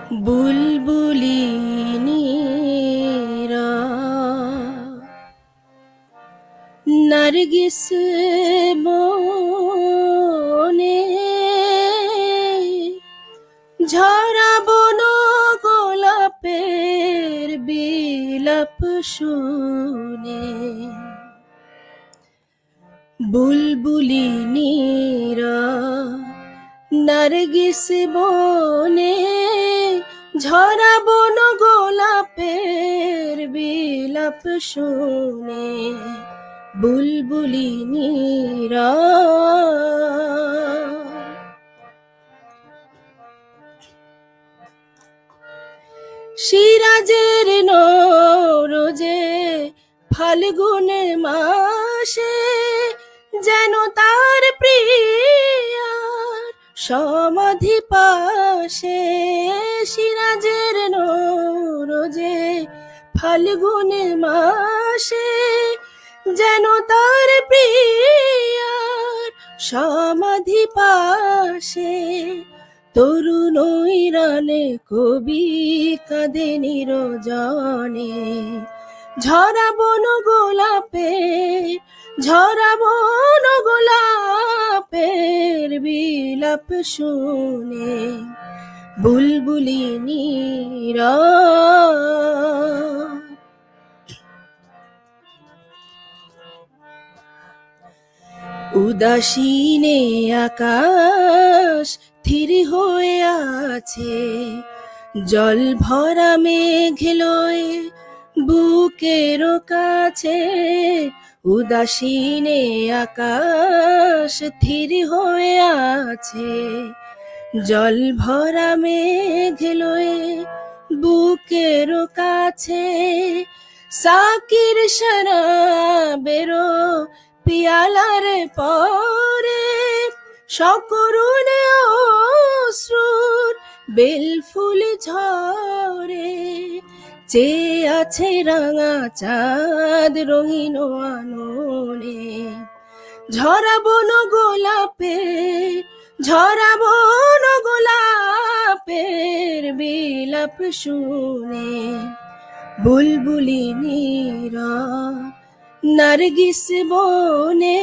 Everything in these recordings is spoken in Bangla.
বুলবুলিনীরা নার্গিস বনে ঝরা বন গোলাপের বিলাপ শুনে বুলবুলিনীরা নার্গিস বনে ঝরা বন গোলাপের বিলাপ শুনে বুলবুলিনীরা সিরাজের নরজে ফাল্গুন মাসে যেন তার প্রিয়ার সমাধি পাশে সিরাজের নরজে ফাল্গুন মাসে যেন তার প্রিয়ার সমাধি পাশে তরুণ ইরানে কবি কাঁদে নিরজনে ঝরা বন গোলাপের বিলাপ শুনে বুলবুলিনীরা উদাসীনে আকাশ স্থির হয়ে আছে জল ভরা মেঘ লয়ে বুকের কাছে উদাসীনে আকাশ স্থির হয়ে আছে জল ভরা মেঘ লয়ে বুকের কাছে সাকির শরাবেরো পিয়ালার পরে সকরুণে অশ্রুর বেলফুল ঝরে চেয়ে আছে রাঙা চাঁদ রঙিন আননে ঝরা বন গোলাপের বিলাপ শুনে বুলবুলিনীরা নার্গিস বনে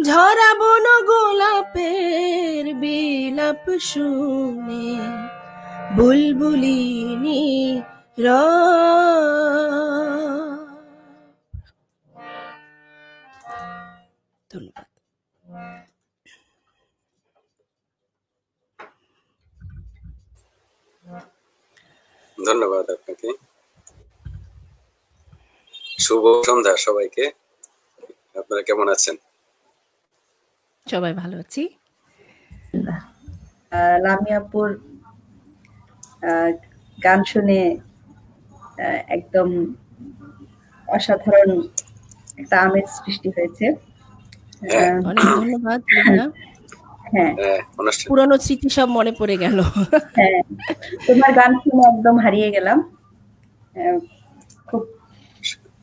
ঝরা বন গোলাপের বিলাপ শুনে বুলবুলিনীরা ধন্যবাদ। ধন্যবাদ আপনাকে। শুভ সন্ধ্যা সবাইকে। আপনারা কেমন আছেন? সবাই ভালো আছি। লামিয়াপুর গান শুনে একদম অসাধারণ একটা আমেজ সৃষ্টি হয়েছে। অনেক ধন্যবাদ। হ্যাঁ, পুরনো স্মৃতি সব মনে পড়ে গেল। হ্যাঁ, তোমার গান শুনে একদম হারিয়ে গেলাম। খুব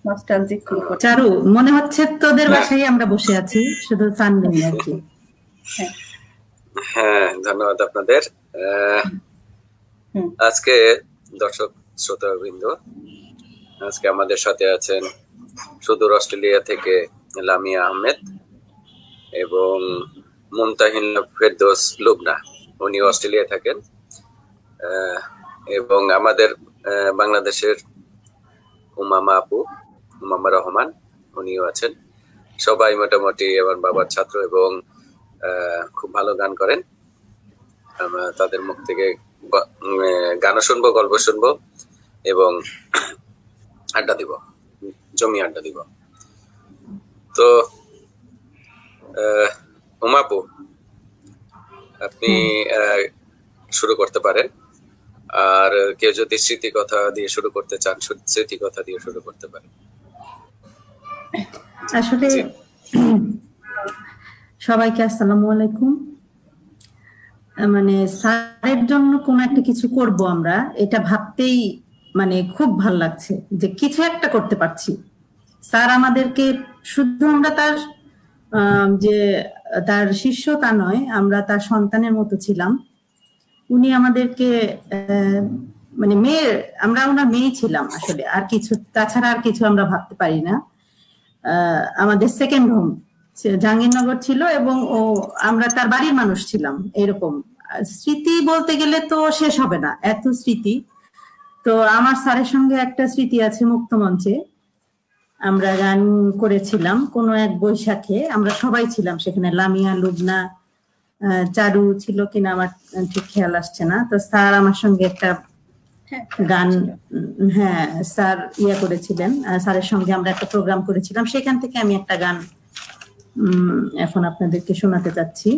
নস্টালজিক ফিল করছি। চারু, মনে হচ্ছে তোদের বাসায় আমরা বসে আছি, শুধু সান নেই আর কি। হ্যাঁ, ধন্যবাদ আপনাদের। আজকে দর্শক শ্রোতাবৃন্দ, আজকে আমাদের সাথে আছেন সুদূর অস্ট্রেলিয়া থেকে লামিয়া আহমেদ এবং মুমতাহিন ফেরদৌস লুবনা, উনি অস্ট্রেলিয়া থাকেন, এবং আমাদের বাংলাদেশের উমামা রহমান, উনিও আছেন। সবাই মোটামুটি আমার বাবার ছাত্র এবং খুব ভালো গান করেন। আমরা তাদের মুখ থেকে গানও শুনবো, গল্প শুনবো এবং আড্ডা দিব, জমি আড্ডা দিব। তো উমাপু, আপনি শুরু করতে পারেন, আর কেউ যদি স্মৃতি কথা দিয়ে শুরু করতে চান, স্মৃতি কথা দিয়ে শুরু করতে পারেন। আসলে সবাইকে আসসালামু আলাইকুম। মানে স্যারের জন্য কোন একটা কিছু করব আমরা, এটা ভাবতেই মানে খুব ভাল লাগছে যে কিছু একটা করতে পারছি। স্যার আমাদেরকে শুধু আমরা তার যে তার শিষ্য তা নয়, আমরা তার সন্তানের মতো ছিলাম। উনি আমাদেরকে মানে মেয়ে, আমরা ওনার মেয়ে ছিলাম আসলে, আর কিছু তাছাড়া আর কিছু আমরা ভাবতে পারি না। আমাদের সেকেন্ড হোম জাহাঙ্গীরনগর ছিল এবং আমরা তার বাড়ির মানুষ ছিলাম। এরকম স্মৃতি বলতে গেলে তো শেষ হবে না, এত স্মৃতি। তো আমার স্যারের সঙ্গে একটা স্মৃতি আছে মুক্তমঞ্চে, আমরা গান করেছিলাম কোনো এক বৈশাখে, আমরা সবাই ছিলাম সেখানে, লামিয়া, লুবনা, চারু ছিল কিনা আমার ঠিক খেয়াল আসছে না। তো স্যার আমার সঙ্গে একটা গান, হ্যাঁ স্যার করেছিলেন, স্যারের সঙ্গে আমরা একটা প্রোগ্রাম করেছিলাম, সেখান থেকে আমি একটা গান এখন আপনাদেরকে শোনাতে চাচ্ছি।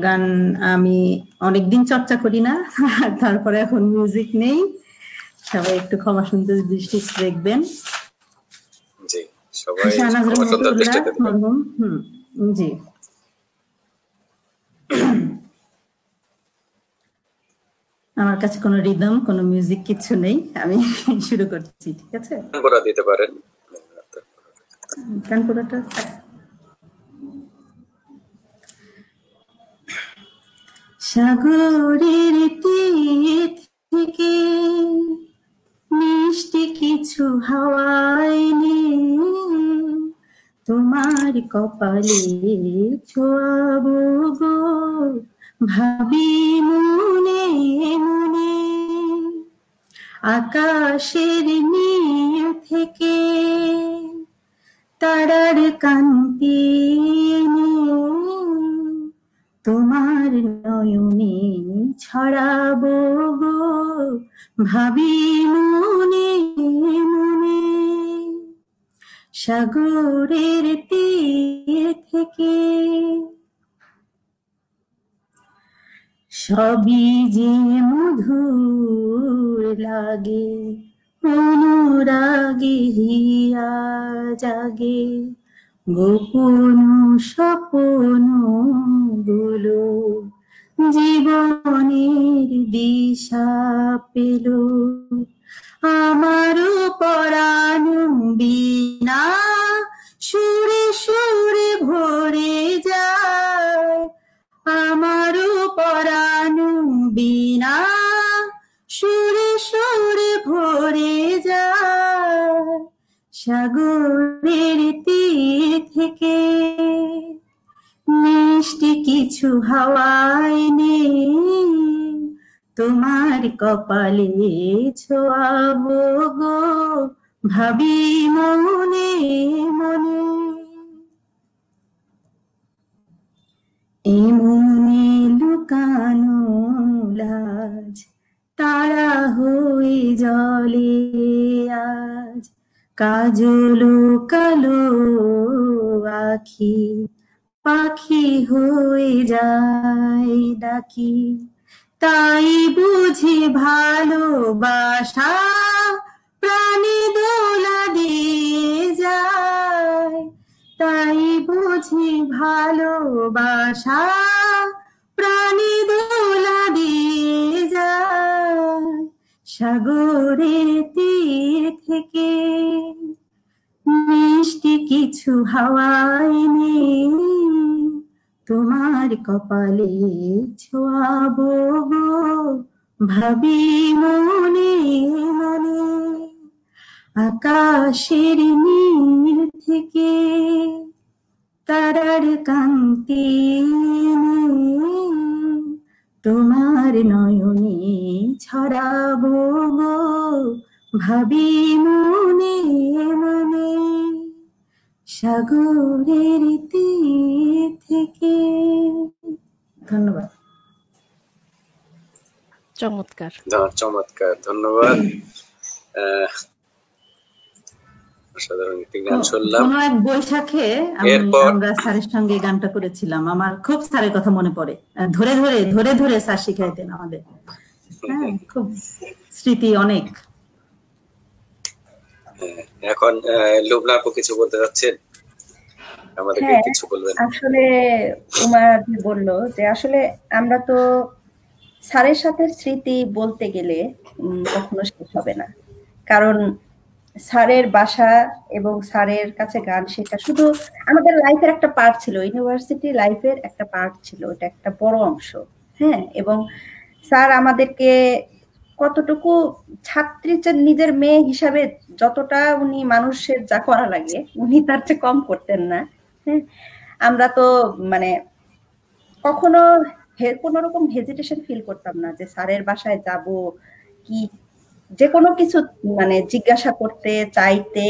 গান আমি অনেকদিন চর্চা করি না, তারপরে এখন মিউজিক নেই, সবাই একটু ক্ষমা সুন্দর দৃষ্টি দেখবেন। জি, সবাই ক্ষমা সুন্দর দৃষ্টি দেখবেন। জি, আমার কাছে কোনো রিদম, কোনো মিউজিক কিছু নেই, আমি শুরু করছি, ঠিক আছে? গানপুরা দিতে পারেন, গানপুরাটা। সাগরের তীর থেকে মিষ্টি কিছু হাওয়ায় তোমার কপালে ছোঁয়াবো গো, ভাবি মনে মনে। আকাশের নীল থেকে তারার কান্তি তোমার নয়নে ছড়াবো গো, ভাবি মনে মনে। সাগরের তীর থেকে সবই যে মধুর লাগে, অনুরাগে হিয়া জাগে, গোপন স্বপ্ন গুলো জীবনের দিশা পেল। আমারও পরাণ বিনা সুরে সুরে ভরে যায়, আমারও পরাণ বিনা সুরে সুরে ভরে যায়। সাগরের তীর থেকে মিষ্টি কিছু হাওয়ায় তোমার কপালে ছোঁয়াবো গো, ভাবি মনে মনে। এমনে লুকানো লাজ তারা হয়ে জলে আজ, কাজল কালো আখি পাখি হয়ে যায় ডাকি। তাই বুঝি ভালোবাসা প্রাণী দোলা দিয়ে যায়, তাই বুঝি ভালোবাসা প্রাণী দোলা দিয়ে যায়। সাগরের তীর থেকে মিষ্টি কিছু হাওয়ায় তোমার কপালে ছোঁয়াবো গো, ভাবি মনে মনে। আকাশের নীল থেকে তারার কান্তি তোমার নয়নে ছড়াবো গো, ভাবি মনে মনে। সাগরের তীর থেকে। ধন্যবাদ। চমৎকার, চমৎকার, ধন্যবাদ। অসাধারণ একটি গান শুনলাম। কোনো এক বৈশাখে আমরা স্যারের সঙ্গে গানটা করেছিলাম, আমার খুব স্যারের কথা মনে পড়ে, ধরে ধরে ধরে ধরে স্যার শিখাইতেন আমাদের। হ্যাঁ, খুব স্মৃতি অনেক। এখন লুবনা আপু কিছু বলতে যাচ্ছেন, আমাদেরকে কিছু বলবেন? আসলে উমা বললো যে আসলে আমরা তো স্যারের সাথে স্মৃতি বলতে গেলে কখনো শেষ হবে না, কারণ স্যারের বাসা এবং স্যারের কাছে গান শেখা শুধু আমাদের লাইফের একটা পার্ট ছিল, ইউনিভার্সিটি লাইফের একটা পার্ট ছিল, এটা একটা বড় অংশ। হ্যাঁ, এবং স্যার আমাদেরকে কতটুকু ছাত্রী নিজের মেয়ে হিসাবে যতটা উনি মানুষের যা করা লাগে উনি তার চেয়ে কম করতেন না। হ্যাঁ, আমরা তো মানে কখনো কোনো রকম হেজিটেশন ফিল করতাম না যে স্যারের বাসায় যাব, কি যে কোনো কিছু মানে জিজ্ঞাসা করতে চাইতে,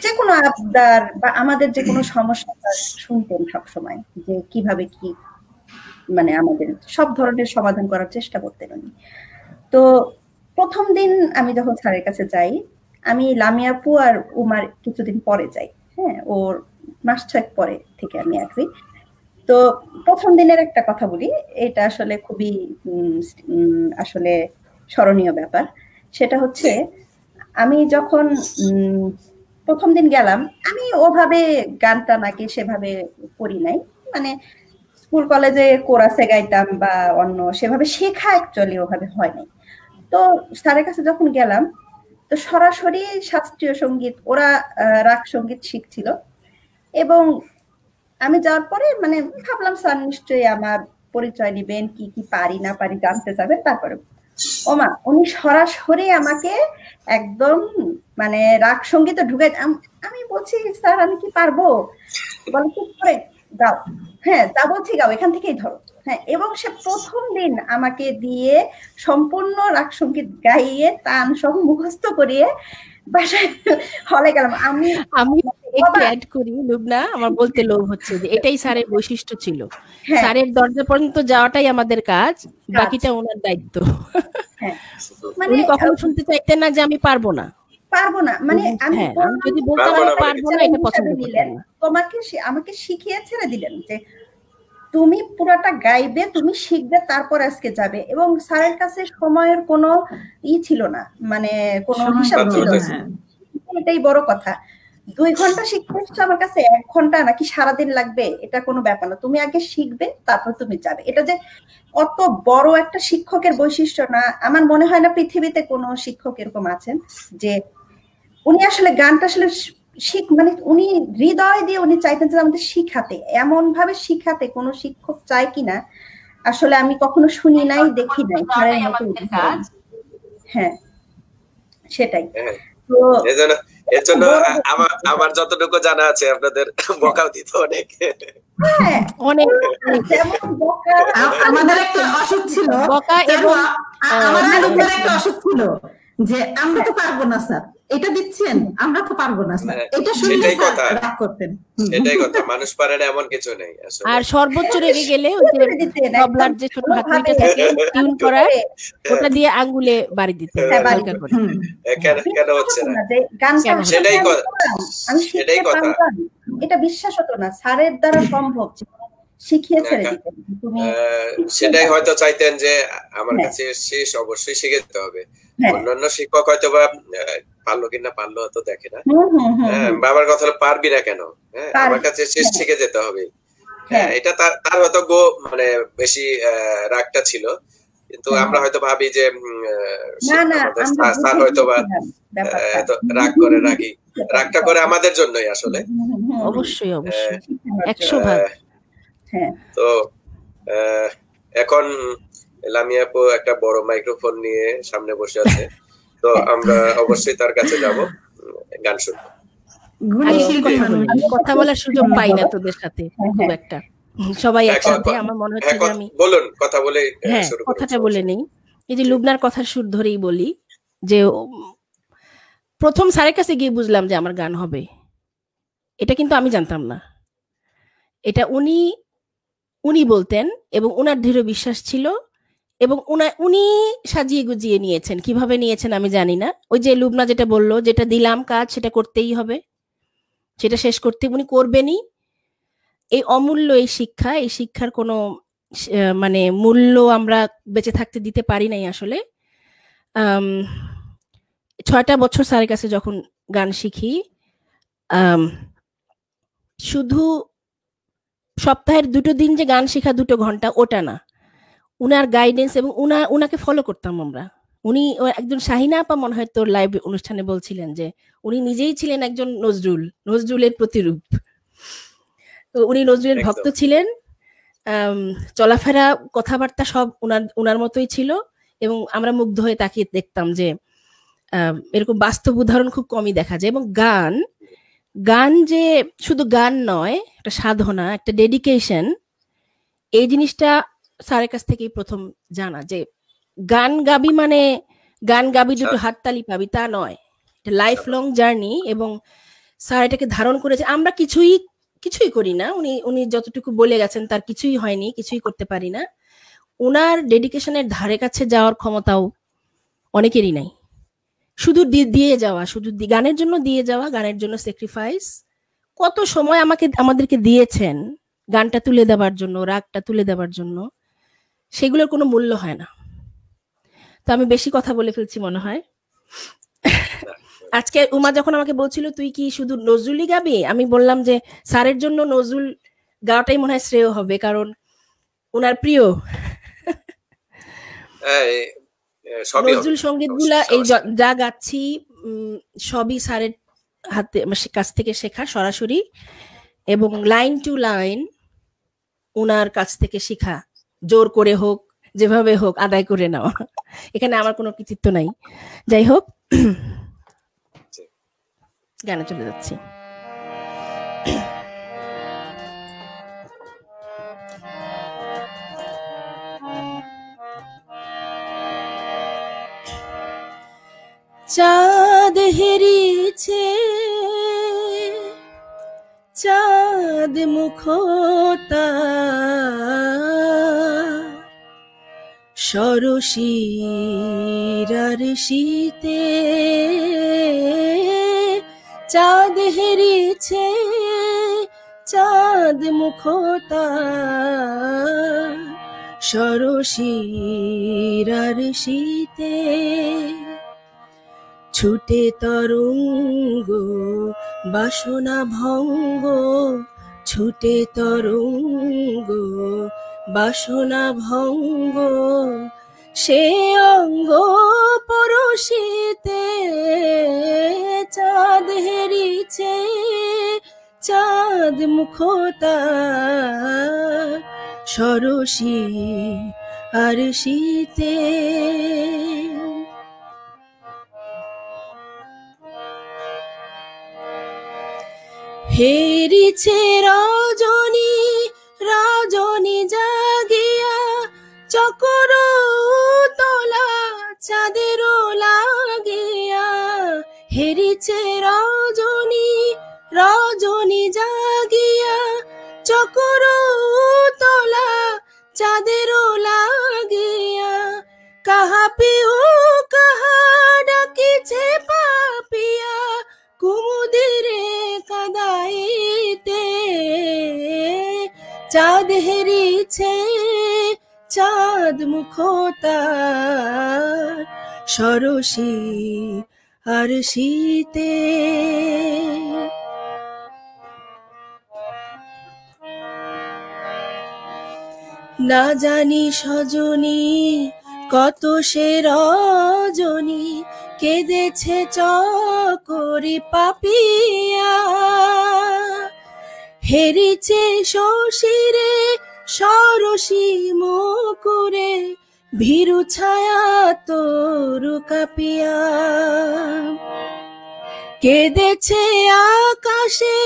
যে কোনো আবদার বা আমাদের যে কোনো সমস্যা শুনতেন সবসময়, যে কিভাবে কি মানে আমাদের সব ধরনের সমাধান করার চেষ্টা করতেন উনি। তো প্রথম দিন আমি যখন স্যারের কাছে যাই, আমি লামিয়া আপু আর উমার কিছুদিন পরে যাই। হ্যাঁ, ওর মাস 6 পরে থেকে আমি আসি। তো প্রথম দিনের একটা কথা বলি, এটা আসলে খুবই আসলে স্মরণীয় ব্যাপার। সেটা হচ্ছে আমি যখন প্রথম দিন গেলাম, আমি ওভাবে গানটা নাকি সেভাবে করি নাই, মানে স্কুল কলেজে কোরাসে গাইতাম বা অন্য সেভাবে শেখা অ্যাকচুয়ালি ওভাবে হয় নাই। তো স্যারের কাছে যখন গেলাম, তো সরাসরি শাস্ত্রীয় সঙ্গীত, ওরা রাগ সঙ্গীত শিখছিল, এবং আমি যাওয়ার পরে মানে ভাবলাম স্যার নিশ্চয়ই আমার পরিচয় নিবেন, কি কি পারি না পারি জানতে যাবেন। তারপরে ওমা উনি সরাসরি আমাকে একদম মানে রাগ সঙ্গীতে ঢুকে, আমি বলছি স্যার আমি কি পারবো, বলে চুপ করে যাও, হ্যাঁ যা বলছি গাও, এখান থেকেই ধরো। হ্যাঁ, এবং সে প্রথম দিন আমাকে দিয়ে সম্পূর্ণ রাগ সঙ্গীত গাইয়ে তান সহ মুখস্থ করিয়ে বাসায় হলে গেলাম। আমি একটু অ্যাড করি লুবনা, আমার বলতে লোভ হচ্ছে যে এটাই স্যারের বৈশিষ্ট্য ছিল। স্যারের দরজা পর্যন্ত যাওয়াটাই আমাদের কাজ, বাকিটা ওনার দায়িত্ব। উনি কখনো শুনতে চাইতেন না যে আমি পারবো না, মানে আমি যদি বলতাম আমি পারবো না, এটা পছন্দ করতেন না। আমাকে শিখিয়ে ছেড়ে দিলেন যে তুমি পুরাটা গাইবে, তুমি শিখবে, তারপর আজকে যাবে। এবং স্যারের কাছে সময়ের কোনো ছিল না, মানে কোনো হিসাব ছিল না। এটাই বড় কথা। 2 ঘন্টা শিখতে এসছো আমার কাছে, 1 ঘন্টা নাকি সারাদিন লাগবে, এটা কোনো ব্যাপার না, তুমি আগে শিখবে তারপর তুমি যাবে। এটা যে অত বড় একটা শিক্ষকের বৈশিষ্ট্য না, আমার মনে হয় না পৃথিবীতে কোনো শিক্ষক এরকম আছেন যে উনি আসলে গানটা আসলে মানে উনি হৃদয় দিয়ে উনি চাইতেন যে আমাদের শিখাতে, এমন ভাবে শিখাতে কোনো শিক্ষক চায় কিনা আসলে আমি কখনো শুনি নাই, দেখি নাই। হ্যাঁ, সেটাই। তো এর জন্য আমার যতটুকু জানা আছে আপনাদের বকাও দিত অনেক। অনেক আমাদের একটা অসুখ ছিল, বকা, এবং আমাদের একটা অসুখ ছিল যে আমরা তো পারবো না স্যার, এটা দিচ্ছেন আমরা তো পারবো না স্যার, এটা শুনলে স্যার রাগ করতেন। এটাই কথা, মানুষ পারে না এমন কিছু নেই আসলে। আর সর্বোচ্চ রেগে গেলে ওই যে তবলার যে ছোট হাতুড়িটা থাকে টিউন করা, ওটা দিয়ে আঙ্গুলে বাড়ি দিতে হালকা করে। কেন হচ্ছে না, সেটাই কথা। এটা বিশ্বাস হতো না স্যারের দ্বারা সম্ভব, শিখিয়ে ছেড়ে দিতেন। সেটাই হয়তো চাইতেন যে আমার কাছে শেষ অবশ্যই শিখে যেতে হবে। অন্যান্য শিক্ষক হয়তো বা পারলো কিনা পারলো তো দেখে না, বাবার কথা পারবি না কেন, আমার কাছে শেষ শিখে যেতে হবে। হ্যাঁ, এটা তার হয়তো মানে বেশি রাগটা ছিল, কিন্তু আমরা হয়তো ভাবি যে স্যার হয়তো বা রাগটা করে আমাদের জন্যই আসলে। অবশ্যই অবশ্যই 100%। তো এখন লামিয়া আপু একটা বড় মাইক্রোফোন নিয়ে সামনে বসে আছে, তো আমরা অবশ্যই তার কাছে যাব, গান শুনবো। কথা বলার সুযোগ পাই না তোদের সাথে খুব একটা, সবাই একসাথে। আমার মনে হচ্ছে যে আমি বলুন কথা বলে কথাটা বলে নেই। এই যে লুবনার কথার সুর ধরেই বলি যে প্রথম স্যারের কাছে গিয়ে বুঝলাম যে আমার গান হবে, এটা কিন্তু আমি জানতাম না। এটা উনি বলতেন এবং উনার দৃঢ় বিশ্বাস ছিল, এবং উনি সাজিয়ে গুজিয়ে নিয়েছেন। কিভাবে নিয়েছেন আমি জানি না। ওই যে লুবনা যেটা বললো, যেটা দিলাম কাজ সেটা করতেই হবে, সেটা শেষ করতে উনি করবেনই। এই অমূল্য এই শিক্ষার কোনো মানে মূল্য আমরা বেঁচে থাকতে দিতে পারি নাই আসলে। 6টা বছর স্যারের কাছে যখন গান শিখি, শুধু সপ্তাহের 2টো দিন যে গান শেখা 2 ঘন্টা, ওটা না, উনার গাইডেন্স এবং উনাকে ফলো করতাম আমরা। উনি একজন শাহিনা আপা মনে হয় তোর লাইভ অনুষ্ঠানে বলছিলেন যে উনি নিজেই ছিলেন একজন নজরুলের প্রতিরূপ। তো উনি নজরুলের ভক্ত ছিলেন, চলাফেরা কথাবার্তা সব উনার মতোই ছিল, এবং আমরা মুগ্ধ হয়ে তাকিয়ে দেখতাম যে এরকম বাস্তব উদাহরণ খুব কমই দেখা যায়। এবং গান যে শুধু গান নয়, একটা সাধনা, একটা ডেডিকেশন, এই জিনিসটা স্যারের কাছ থেকেই প্রথম জানা। যে গান গাবি মানে গান গাবি দুটো হাততালি পাবি তা নয়, এটা লাইফ লং জার্নি। এবং স্যার এটাকে ধারণ করেছে। আমরা কিছুই করি না, উনি যতটুকু বলে গেছেন তার কিছুই হয়নি, কিছুই করতে পারি না। ওনার ডেডিকেশনের ধারে কাছে যাওয়ার ক্ষমতাও অনেকেরই নাই। শুধু দিয়ে যাওয়া, শুধু গানের জন্য দিয়ে যাওয়া, গানের জন্য স্যাক্রিফাইস। কত সময় আমাদেরকে দিয়েছেন গানটা তুলে দেওয়ার জন্য, রাগটা তুলে দেওয়ার জন্য, সেগুলোর কোনো মূল্য হয় না। তো আমি বেশি কথা বলে ফেলছি মনে হয়। আজকে উমা যখন আমাকে বলছিল তুই কি শুধু নজরুলই গাবি, আমি বললাম যে স্যারের জন্য নজরুল গাওয়াটাই মনে হয় শ্রেয় হবে, কারণ ওনার প্রিয় নজরুল সঙ্গীত গুলা এই যা গাচ্ছি সবই স্যারের কাছ থেকে শেখা সরাসরি, এবং লাইন টু লাইন ওনার কাছ থেকে শেখা, জোর করে হোক যেভাবে হোক আদায় করে নেওয়া। এখানে আমার কোনো কৃতিত্ব নাই। যাই হোক, গানে চলে যাচ্ছি। চাঁদ হেরিছে, চাঁদ মুখতা সরসিরার শীতে, চাঁদ হেরিছে, চাঁদ মুখতা সরসিরার শীতে, ছুটে তরঙ্গ বাসনা ভঙ্গ, ছুটে তরঙ্গ বাসনা ভঙ্গ, সে অঙ্গ পরশিতে, চাঁদ হেরিছে, চাঁদ মুখতা সরসি আর শীতে। হেরিছে রজনী, রজনী জাগিয়া, চকর তোলা চাঁদের লাগিয়া, হেরিছে রজনী, রজনী জাগিয়া, চকর তোলা চাঁদের লাগিয়া, কাহা পিউ কাহা ডাকিছে পাপিয়া, কুমুদিরে কাদাইতে, চাঁদ হেরিছে, চাঁদ মুখতা সরসি আর শীতে। না জানি সজনী কত সে রজনী, কেঁদেছে চকরি পাপিয়া, হেরিছে শশীরে সরসি মুকুরে, ভীরু ছায়া তরু কাপিয়া, কেঁদেছে আকাশে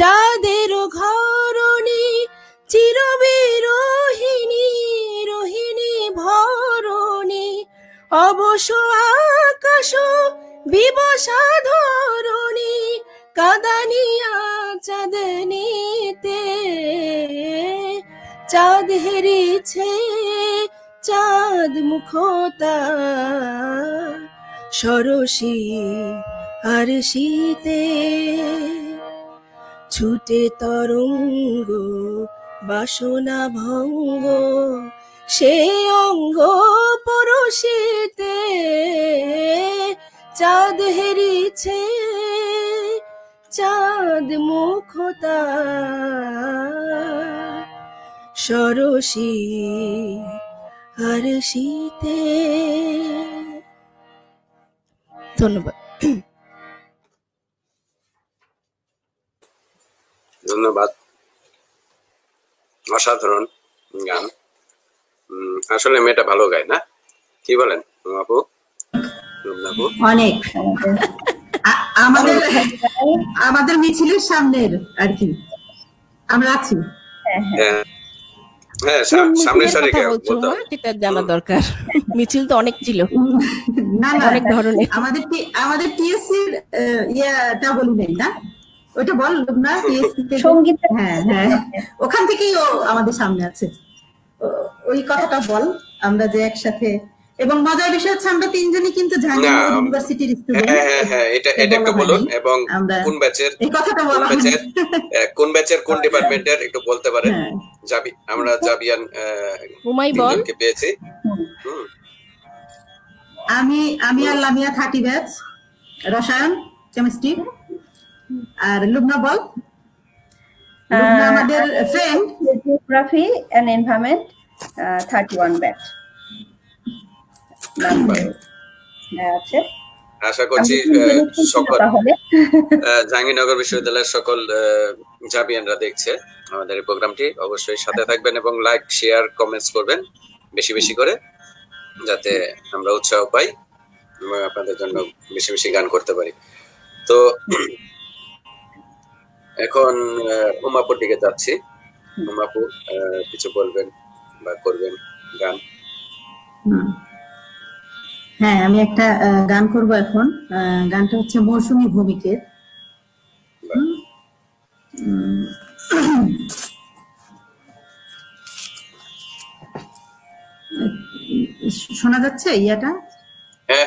চাঁদের ঘরণী, চিরবিরোহিণী রোহিণী ভরণী, অবশ্য আকাশ বিবসা ধরণী, কাদানিয়া চাঁদনীতে, চাঁদ হেরিছে, চাঁদ মুখতা সরসি আর শীতে, ছুটে তরঙ্গ বাসনা ভঙ্গ, সে অঙ্গ পরশিতে, চাঁদ হেরিছে, চাঁদ মুখতা সরসি আর শীতে। ধন্যবাদ। ধন্যবাদ, অসাধারণ গান। আসলে মেয়েটা ভালো গায় না, কি বলেন আপু? অনেক আমাদের মিছিলের সামনের আর কি আমরা আছি। হ্যাঁ, সামনের সারি বলছো মা, যেটা জানা দরকার। মিছিল তো অনেক ছিল, না অনেক ধরনের। আমাদের টিএসসি ইয়াটা বলি নাই না, ওইটা বল না, টিএসসি সঙ্গীত। হ্যাঁ হ্যাঁ, ওখান থেকেই ও আমাদের সামনে আছে, ওই কথাটা বল। আমরা যে একসাথে, এবং মজার বিষয় হচ্ছে আমরা তিনজনই কিন্তু জাহাঙ্গীরনগর ইউনিভার্সিটির স্টুডেন্ট। হ্যাঁ, এটা একটু বলুন, এবং কোন ব্যাচের, এই কথাটা বলা কোন ব্যাচের কোন ডিপার্টমেন্টের একটু বলতে পারেন? আমরা জাবিয়ান তিনজনকে পেয়েছি। আমি আর লামিয়া 30 ব্যাচ, রসায়ন কেমিস্ট্রি। আর লুবনা বল। লুবনা আমাদের friend, geography and environment 31 batch আছে। আশা করছি সকল জাহাঙ্গীরনগর বিশ্ববিদ্যালয়ের সকল জাবিয়ানরা দেখছে আমাদের এই প্রোগ্রামটি। অবশ্যই সাথে থাকবেন এবং লাইক, শেয়ার, কমেন্টস করবেন বেশি বেশি করে, যাতে আমরা উৎসাহ পাই এবং আপনাদের জন্য বেশি বেশি গান করতে পারি। তো এখন উমাপুর দিকে যাচ্ছি। উমাপু কিছু বলবেন বা করবেন গান? হ্যাঁ, আমি একটা গান করব এখন। গানটা হচ্ছে মৌসুমী ভৌমিকের। শোনা যাচ্ছে ইয়াটা? হ্যাঁ,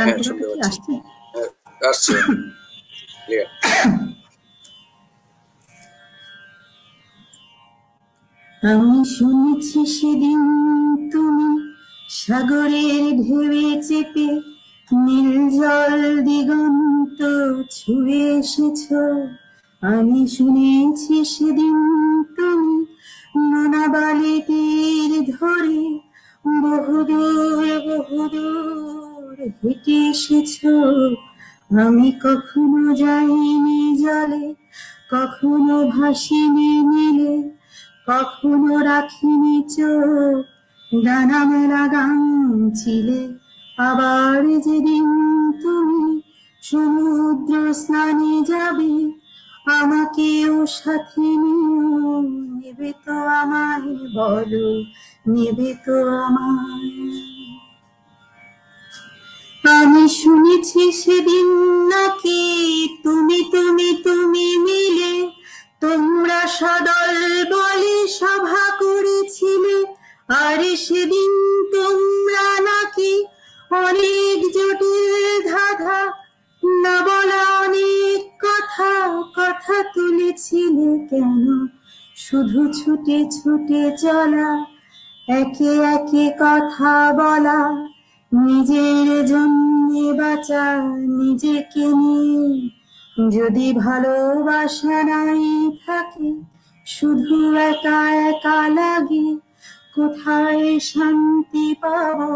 আসছে। আমি শুনেছি সেদিন তুমি সাগরের ঢেউয়ে চেপে নীল জল দিগন্ত ছুঁয়ে এসেছ। আমি শুনেছি সেদিন তুমি নোনা বালি তীর ধরে বহুদূর বহুদূর হেঁটে এসেছ। আমি কখনো যাইনি জলে, কখনো ভাসিনি নীলে, কখনো রাখিনি চোখ ডানা মেলা গান ছিলে। আবার যেদিন তুমি সমুদ্র স্নানে যাবে, আমাকেও সাথে নিও, নেবে তো আমায় বলো, নেবে তো আমায়। আমি শুনেছি সেদিন নাকি তুমি তুমি তুমি মিলে তোমরা সদল বলে সভা করেছিলে। আর সেদিন তোমরা নাকি অনেক জটিল ধাঁধা না বলা অনেক কথা কথা তুলেছিলে। কেন শুধু ছুটে ছুটে চলা, একে একে কথা বলা, নিজের জন্যে বাঁচা নিজেকে নিয়ে। যদি ভালোবাসা নাই থাকে, শুধু একা একা লাগে, কোথায় শান্তি পাবো,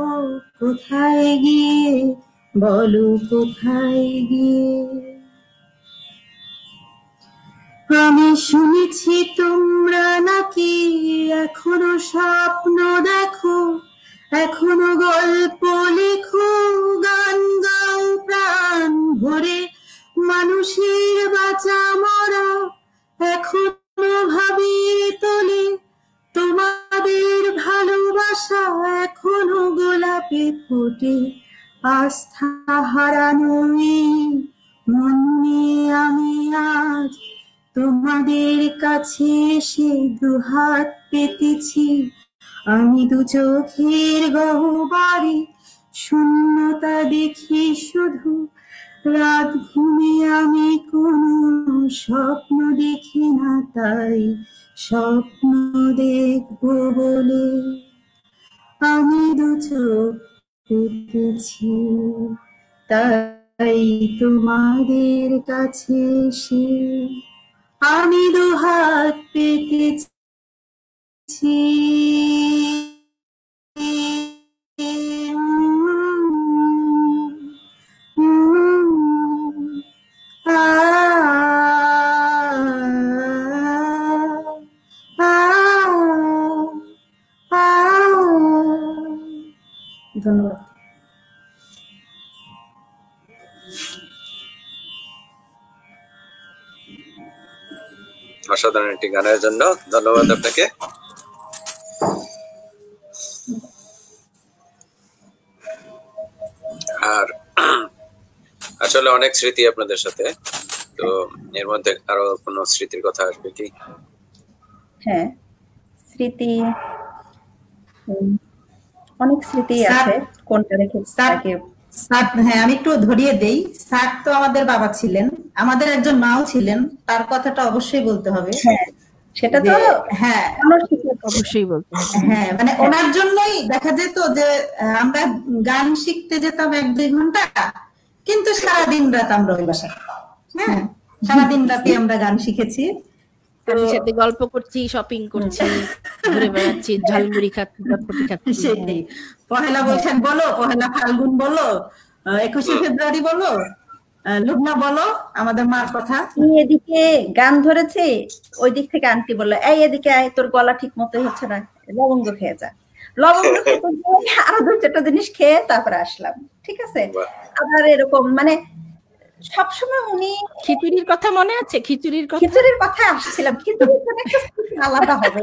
কোথায় গিয়ে বলো, কোথায় গিয়ে। আমি শুনেছি তোমরা নাকি এখনো স্বপ্ন দেখো, এখনো গল্প লেখো, গান গাও প্রাণ ভরে, মানুষের বাঁচা মরা এখনো ভাবিয়ে তোলে। তোমাদের ভালোবাসা এখনো গোলাপে ফোটে। আস্থা হারানো এই মন নিয়ে আমি আজ তোমাদের কাছে এসে দুহাত পেতেছি। আমি দু চোখের গহ্বরে শূন্যতা দেখি শুধু, রাত ঘুমে আমি কোনো স্বপ্ন দেখি না, তাই স্বপ্ন দেখবো বলে আমি দু চোখ পেতেছি। তাই তোমাদের কাছে এসে আমি দুহাত পেতেছি। অসাধারণ একটি গানের জন্য ধন্যবাদ আপনাকে। আর আসলে অনেক স্মৃতি আপনাদের সাথে, তো এর মধ্যে আরো কোনো স্মৃতির কথা আসবে কি? হ্যাঁ, স্মৃতি অনেক স্মৃতি আছে, কোনটা রেখে তাকে স্যার, হ্যাঁ আমি একটু ধরিয়ে দেই। স্যার তো আমাদের বাবা ছিলেন, আমাদের একজন মাও ছিলেন, তার কথাটা অবশ্যই বলতে হবে। হ্যাঁ, সেটা তো হ্যাঁ অবশ্যই বলতে হবে। হ্যাঁ, মানে ওনার জন্যই দেখা যেত যে আমরা গান শিখতে যেতাম 1-2 ঘন্টা, কিন্তু সারাদিন রাত আমরা ওই বাসায়, হ্যাঁ সারাদিন রাতে আমরা গান শিখেছি। তাদের সাথে গল্প করছি, শপিং করছি, ঘুরে বেড়াচ্ছি, ঝালমুড়ি খাচ্ছি, চটপটি খাচ্ছি। সেটাই, পহেলা বৈশাখ বলো, পহেলা ফাল্গুন বলো, 21শে ফেব্রুয়ারি বলো, লুবনা বলো, আমাদের মার কথা। এদিকে গান ধরেছে, ওই দিক থেকে আন্টি বললো, এই এদিকে আয়, তোর গলা ঠিক মতোই হচ্ছে না, লবঙ্গ খেয়ে যা। লবঙ্গ খেতে আরো 2-4টা জিনিস খেয়ে তারপরে আসলাম, ঠিক আছে। আবার এরকম মানে সবসময় উনি খিচুড়ির কথা মনে আছে? খিচুড়ির কথা আসছিলাম, খিচুড়ির আলাদা হবে,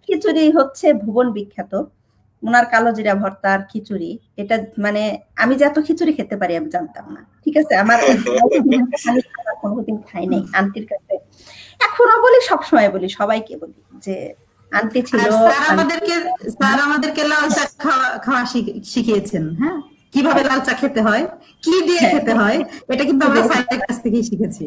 খিচুড়ি হচ্ছে ভুবন বিখ্যাত। ওনার কালো জিরা ভর্তা আর খিচুড়ি, এটা মানে আমি যে এত খিচুড়ি খেতে পারি আমি জানতাম না, ঠিক আছে। আমার কোনোদিন খাই নাই আন্টির কাছে, এখনো বলি, সবসময় বলি, সবাইকে বলি যে আন্টি ছিল। স্যার আমাদেরকে লাল চা খাওয়া শিখিয়েছেন, হ্যাঁ কিভাবে লাল চা খেতে হয়, কি দিয়ে খেতে হয়, এটা কিন্তু আমরা স্যারের কাছ থেকেই শিখেছি।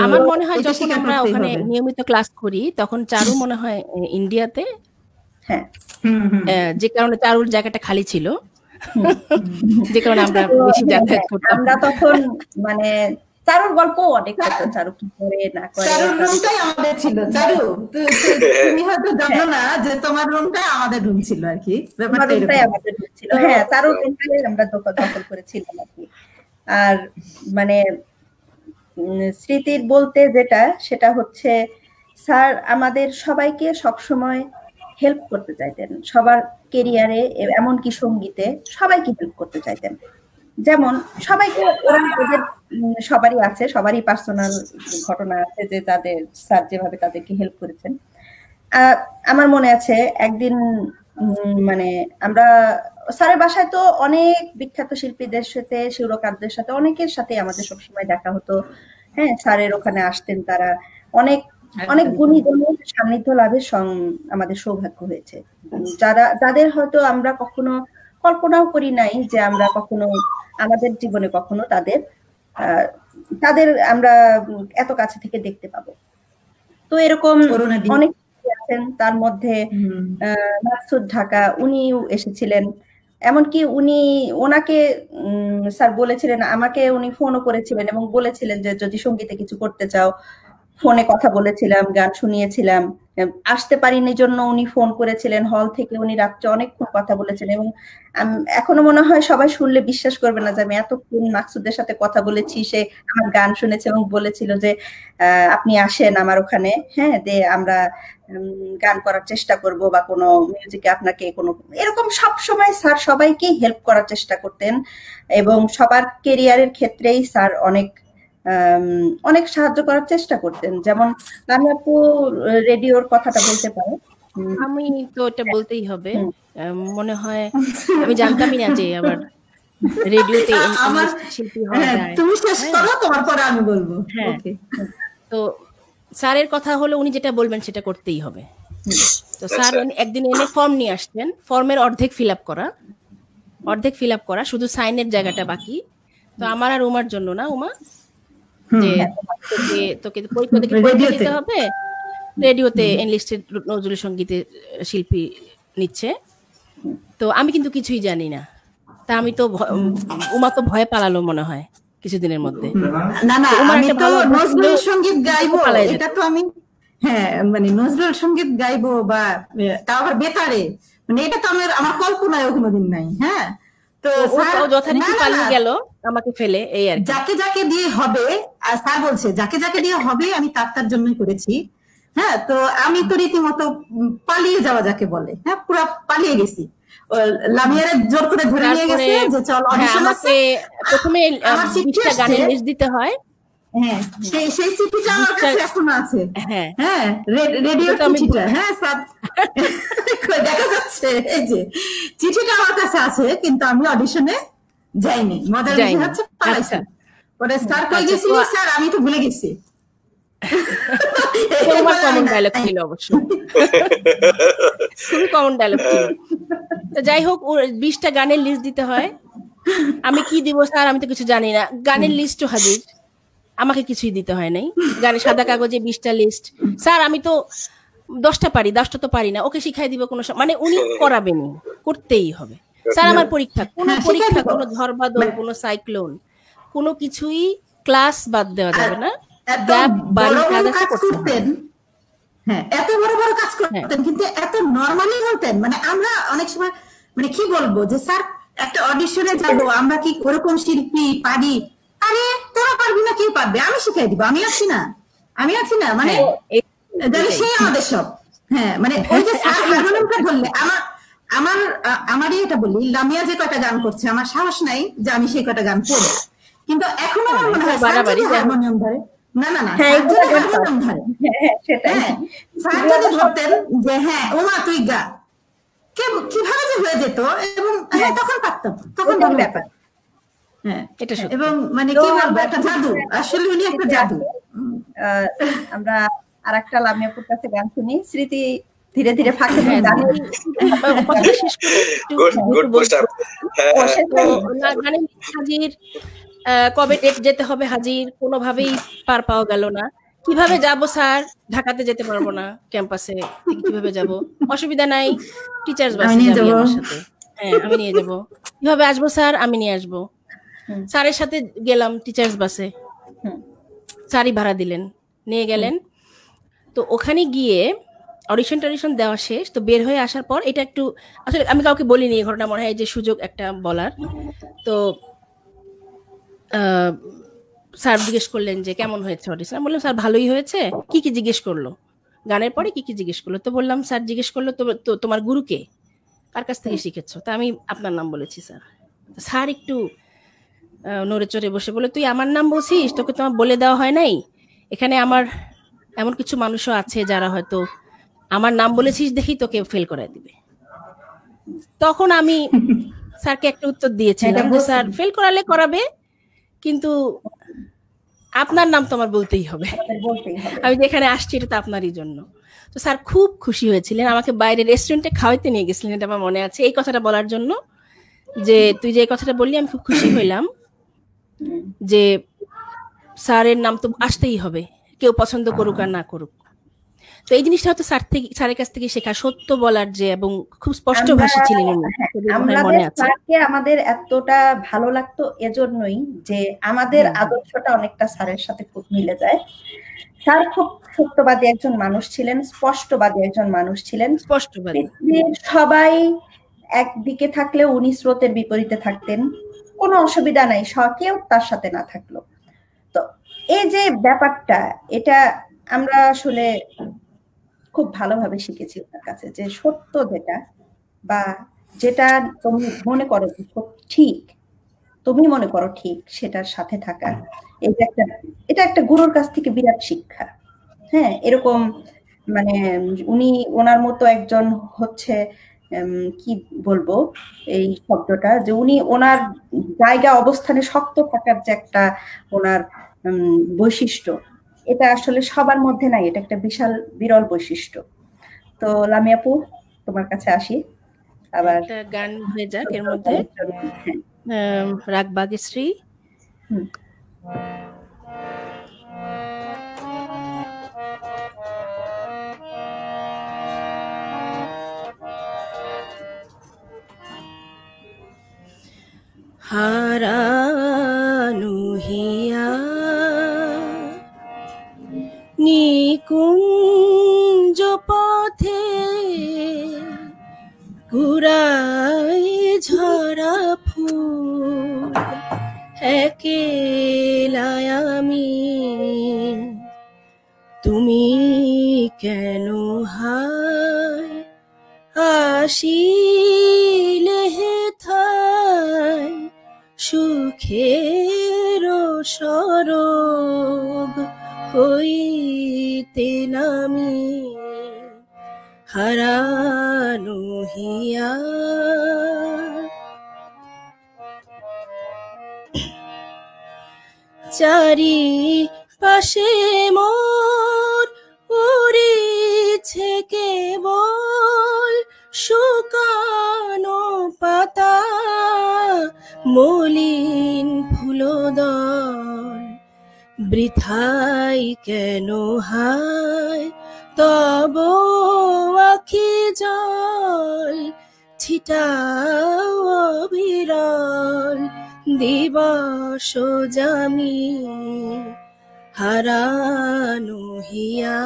আমার মনে হয় যখন আমরা ওখানে নিয়মিত ক্লাস করি তখন চারু মনে হয় ইন্ডিয়াতে, হ্যাঁ যে কারণে চারুর জায়গাটা খালি ছিল, যে কারণে আমরা বেশি যাতায়াত করতাম। আমরা তখন মানে চারুর গল্প অনেক হতো, চারু কি করে না করে। চারুর রুমটাই আমাদের ছিল। চারু তুমি হয়তো জানো না যে তোমার রুমটাই আমাদের রুম ছিল আর কি, ব্যাপারটাই আমাদের রুম ছিল। হ্যাঁ, চারুর রুমটাই আমরা দখল করেছিলাম আর কি। আর মানে স্মৃতির বলতে যেটা, সেটা হচ্ছে স্যার আমাদের সবাইকে সবসময় হেল্প করতে চাইতেন, সবার কেরিয়ারে এমনকি সঙ্গীতে সবাইকে হেল্প করতে চাইতেন। যেমন সবাইকে, ওরা ওদের সবারই আছে, সবারই পার্সোনাল ঘটনা আছে যে তাদের স্যার যেভাবে তাদেরকে হেল্প করেছেন। আমার মনে আছে একদিন মানে আমরা স্যারের বাসায় তো অনেক বিখ্যাত শিল্পীদের সাথে, সুরকারদের সাথে, অনেকের সাথে আমাদের সবসময় দেখা হতো। হ্যাঁ, স্যারের ওখানে আসতেন তারা, অনেক গুণী জনের সান্নিধ্য লাভের আমাদের সৌভাগ্য হয়েছে, যাদের হয়তো আমরা কখনো কল্পনাও করি নাই যে আমরা কখনো আমাদের জীবনে কখনো তাদের আমরা এত কাছে থেকে দেখতে পাবো। তো এরকম অনেক আছেন, তার মধ্যে মাকসুদ ঢাকা, উনিও এসেছিলেন। এমনকি ওনাকে স্যার বলেছিলেন, আমাকে উনি ফোনও করেছিলেন এবং বলেছিলেন যে যদি সঙ্গীতে কিছু করতে চাও। ফোনে কথা বলেছিলাম, গান শুনিয়েছিলাম, আসতে পারিনি জন্য উনি ফোন করেছিলেন, হল থেকে উনি রাত্রে অনেকক্ষণ কথা বলেছেন। এবং এখনো মনে হয় সবাই শুনলে বিশ্বাস করবে না যে আমি এতক্ষণ মাকসুদের সাথে কথা বলেছি, সে আমার গান শুনেছে এবং বলেছিল যে আপনি আসেন আমার ওখানে, হ্যাঁ যে আমরা গান করার চেষ্টা করব বা কোনো মিউজিকে আপনাকে কোনো এরকম। সব সময় স্যার সবাইকেই হেল্প করার চেষ্টা করতেন এবং সবার কেরিয়ারের ক্ষেত্রেই স্যার অনেক সাহায্য করার চেষ্টা করতেন। যেমন আমি আপু রেডিওর কথাটা বলতে পারি। আমি তো এটা বলতেই হবে, মনে হয় আমি জানতামই না যে আবার রেডিওতে শিল্পী হওয়া যায়। তুমি শেষ করো, তোমার পরে আমি বলবো। হ্যাঁ, তো স্যারের কথা হলো উনি যেটা বলবেন সেটা করতেই হবে। তো স্যার একদিন এনে ফর্ম নিয়ে আসতেন, ফর্মের অর্ধেক ফিল আপ করা, শুধু সাইনের জায়গাটা বাকি। তো আমার আর উমার জন্য না, উমা যে তোকে পরীক্ষা দিতে হবে, রেডিওতে এনলিস্টেড নজরুল সঙ্গীতের শিল্পী নিচ্ছে। তো আমি কিন্তু কিছুই জানি না, তা আমি তো উমা তো ভয়ে পালালো মনে হয় কিছুদিনের মধ্যে। না আমি তো নজরুল সঙ্গীত গাইবো, এটা তো আমি মানে নজরুল সঙ্গীত গাইবো বা তাও আবার বেতারে, মানে এটা তো আমার কল্পনায় কোনোদিন নাই। হ্যাঁ, তো যথারীতি পালিয়ে গেল আমাকে ফেলে, এই আর যাকে দিয়ে হবে, আর স্যার বলছে যাকে দিয়ে হবে আমি তার জন্যই করেছি। হ্যাঁ, তো আমি তো রীতিমতো পালিয়ে যাওয়া যাকে বলে, হ্যাঁ পুরো পালিয়ে গেছি। লামিয়ারে জোর করে ধরে নিয়ে গেছে যে চল অডিশন আছে। প্রথমে 20টা গানের লিস্ট দিতে হয়, হ্যাঁ সেই চিঠিটা আমার কাছে এখনো আছে। হ্যাঁ হ্যাঁ রেডিও এটা তো আমি চিঠিটা, হ্যাঁ স্যার দেখা যাচ্ছে এই যে চিঠিটা আমার কাছে আছে, কিন্তু আমি অডিশনে যাইনি। মজার বিষয় যাইনি। হচ্ছে পালাইছি। আচ্ছা পরে স্যার কই আচ্ছা, গেছিলি? তো স্যার আমি তো ভুলে গেছি। তোমার কমন ডায়লগ ছিল অবশ্য, খুবই কমন ডায়লগ ছিল। তো যাই হোক, 20টা গানের লিস্ট দিতে হয়। আমি কি দিব স্যার, আমি তো কিছু জানি না। গানের লিস্টও হাজির, আমাকে কিছুই দিতে হয় নাই। গানের সাদা কাগজে 20টা লিস্ট। স্যার আমি তো 10টা পারি, 10টা তো পারি না, ওকে শিখাই দিব কোনো মানে উনি করাবেনি, করতেই হবে। স্যার আমার পরীক্ষা, কোনো হ্যাঁ, শিখাই পরীক্ষা, দিব। কোনো ঝড় বাদল, কোনো সাইক্লোন, কোনো কিছুই ক্লাস বাদ দেওয়া যাবে না। এত গ্যাপ বড় বাড়ি কাজ বড় আছে, কাজ করতে হবে। করতেন, হ্যাঁ এত বড় বড় কাজ হ্যাঁ করতেন, কিন্তু এত নরমালি বলতেন। মানে আমরা অনেক সময় মানে কি বলবো যে স্যার একটা অডিশনে যাব, আমরা কি ওরকম শিল্পী পারি? আরে তোরা পারবি না, কে পারবে? আমি শিখাই দিব, আমি আছি না, আমি আছি না, মানে হ্যাঁ জানি এটাই। সেই আমাদের সব। হ্যাঁ মানে ওই যে স্যার আসলে হারমোনিয়ামটা ধরলে আমারই এটা বলি, লামিয়া যে কয়টা গান করছে আমার সাহস নাই যে আমি সেই কয়টা গান করব, কিন্তু এখন আমার মনে হয় স্যার বাড়াবাড়ি, যদি যাই হোক। হারমোনিয়াম ধরে, না না না, হ্যাঁ স্যার এগুলো যদি বলতাম। হারমোনিয়াম ধরে, হ্যাঁ সেটাই। হ্যাঁ স্যার যদি ধরতেন যে হ্যাঁ ওমা তুই গা, কিভাবে যে হয়ে যেত, এবং হ্যাঁ তখন পারতাম, তখন ওটাই ভালো ব্যাপার। ব্যাপার। হ্যাঁ এটা সত্যি। এবং মানে তো কি বলবো, আমরা একটা জাদু, আসলে উনি একটা জাদু। আমরা আরেকটা লামিয়াপুর কাছে গান শুনি, স্মৃতি ধীরে ধীরে ফাঁকে হ্যাঁ গানের কথাটা শেষ করে একটু গুড পুশ আপ। হ্যাঁ হ্যাঁ তো গানের হাজির, কবে ডেট যেতে হবে হাজির, কোনোভাবেই পার পাওয়া গেল না। কিভাবে যাব স্যার, ঢাকাতে যেতে পারবো না, ক্যাম্পাসে থেকে কিভাবে যাব? অসুবিধা নাই, টিচার্স আমি বাসে নিয়ে যাবি যাবো। আমার সাথে। হ্যাঁ আমি নিয়ে যাব। কিভাবে আসবো স্যার, আমি নিয়ে আসবো। স্যারের সাথে গেলাম টিচার্স বাসে, স্যারই ভাড়া দিলেন, নিয়ে গেলেন। তো ওখানে গিয়ে অডিশন দেওয়া শেষ, তো বের হয়ে আসার পর, এটা একটু আসলে আমি কাউকে বলিনি এই ঘটনা, মনে হয় যে সুযোগ একটা বলার। তো স্যার জিজ্ঞেস করলেন যে কেমন হয়েছে অডিশন। বললাম স্যার ভালোই হয়েছে। কি কি জিজ্ঞেস করলো, গানের পরে কি কি জিজ্ঞেস করলো? তো বললাম স্যার জিজ্ঞেস করলো তো তোমার গুরুকে, কার কাছ থেকে শিখেছো? তা আমি আপনার নাম বলেছি স্যার। স্যার একটু নড়ে চড়ে বসে বলে, তুই আমার নাম বলছিস, তোকে তোমার বলে দেওয়া হয় নাই? এখানে আমার এমন কিছু মানুষও আছে যারা হয়তো আমার নাম বলেছিস দেখি তোকে ফেল করে দিবে। তখন আমি স্যারকে একটা উত্তর দিয়েছিলাম যে স্যার ফেল করালে করাবে, কিন্তু আপনার নাম তো আমার বলতেই হবে, আমি যেখানে আসছি এটা তো আপনারই জন্য। তো স্যার খুব খুশি হয়েছিলেন, আমাকে বাইরে রেস্টুরেন্টে খাওয়াইতে নিয়ে গেছিলেন, এটা আমার মনে আছে, এই কথাটা বলার জন্য যে তুই যে কথাটা বললি আমি খুব খুশি হইলাম যে স্যারের নাম তো আসতেই হবে, কেউ পছন্দ করুক আর না করুক। তো এই জিনিসটা হয়তো স্যারের কাছ থেকে শেখা, সত্য বলার যে, এবং খুব স্পষ্ট ভাষী ছিলেন উনি, মনে আছে। স্যারকে আমাদের এতটা ভালো লাগতো এজন্যই যে আমাদের আদর্শটা অনেকটা স্যারের সাথে খুব মিলে যায়। স্যার খুব সত্যবাদী একজন মানুষ ছিলেন, স্পষ্টবাদী একজন মানুষ ছিলেন। স্পষ্টবাদী, সবাই একদিকে থাকলেও উনি স্রোতের বিপরীতে থাকতেন, কোনো অসুবিধা নাই, কেউ তার সাথে না থাকলো। তো এই যে ব্যাপারটা, এটা আমরা আসলে খুব ভালোভাবে শিখেছি ওনার কাছে, যে সত্য যেটা, বা যেটা তুমি মনে করো ঠিক, তুমি মনে করো ঠিক, সেটার সাথে থাকা, এটা একটা গুরুর কাছ থেকে বিরাট শিক্ষা। হ্যাঁ এরকম মানে উনি ওনার মতো একজন হচ্ছে কি বলবো এই শব্দটা, যে উনি ওনার জায়গা অবস্থানে শক্ত থাকার যে একটা ওনার বৈশিষ্ট্য, এটা আসলে সবার মধ্যে নাই, এটা একটা বিশাল বিরল বৈশিষ্ট্য। তো লামিয়াপু তোমার কাছে আসি, আবার একটা গান হয়ে যাক এর মধ্যে, রাগবাগেশ্রী। হারানো হিয়া নিকুঞ্জ পথে ঘুরাই ঝরা ফুল, একেলায় আমি, তুমি কেন হায় আসিলে হেথায় সুখের সরগ হইতে নামি হারানো হিয়া চারি পাশে মোর উড়িছে কেবল শুকানো পাতা মলিন ফুলদল বৃথাই কেন হায় তব আখি জল ছিটাও অবিরল দিবস জামি হারানো হিয়া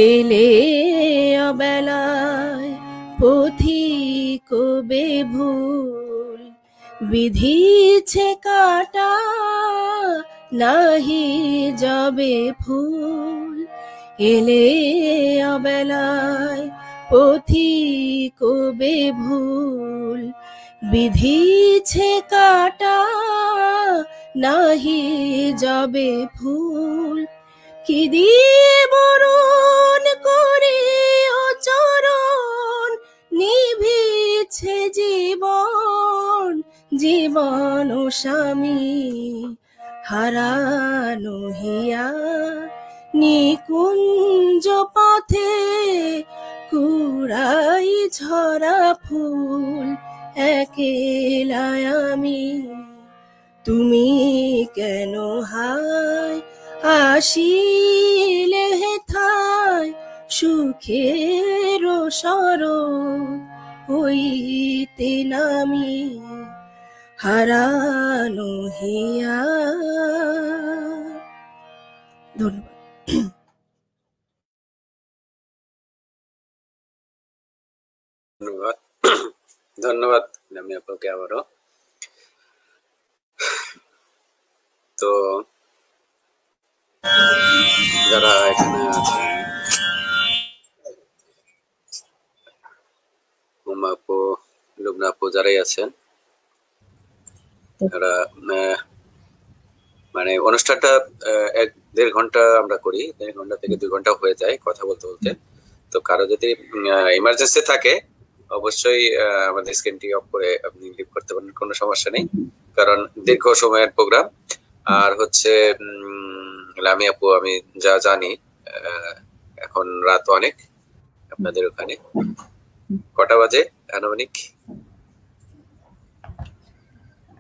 এলে অবেলায় পথিক বেভুল বিধিছে কাটা নাহি যাবে ফুল এলে অবেলায় পথিক বেভুল বিধিছে কাটা নাহি যাবে ফুল কি দিয়ে বরণ করে চরণ নিভিছে জীবন জীবন স্বামী হারানো হিয়া নিকুঞ্জ পথে কুড়াই ঝরা ফুল একেলায় আমি তুমি কেন হায় আসিলে হেথায় সুখের সরগ হইতে নামি হারানো হিয়া। ধন্যবাদ। ধন্যবাদ ধন্যবাদ আমি আপনাকে আবারও। তো যারা এখানে আছেন হুমা আপু লুবনা আপু যারাই আছেন তারা মানে অনুষ্ঠানটা 1-1.5 ঘন্টা আমরা করি, 1.5 ঘন্টা থেকে 2 ঘন্টা হয়ে যায় কথা বলতে বলতে। তো কারো যদি ইমার্জেন্সি থাকে অবশ্যই আমাদের স্ক্রিনটি অফ করে আপনি লিভ করতে পারেন, কোনো সমস্যা নেই, কারণ দীর্ঘ সময়ের প্রোগ্রাম। আর হচ্ছে লামি আপু আমি যা জানি এখন রাত অনেক, আপনাদের ওখানে কটা বাজে আনুমানিক?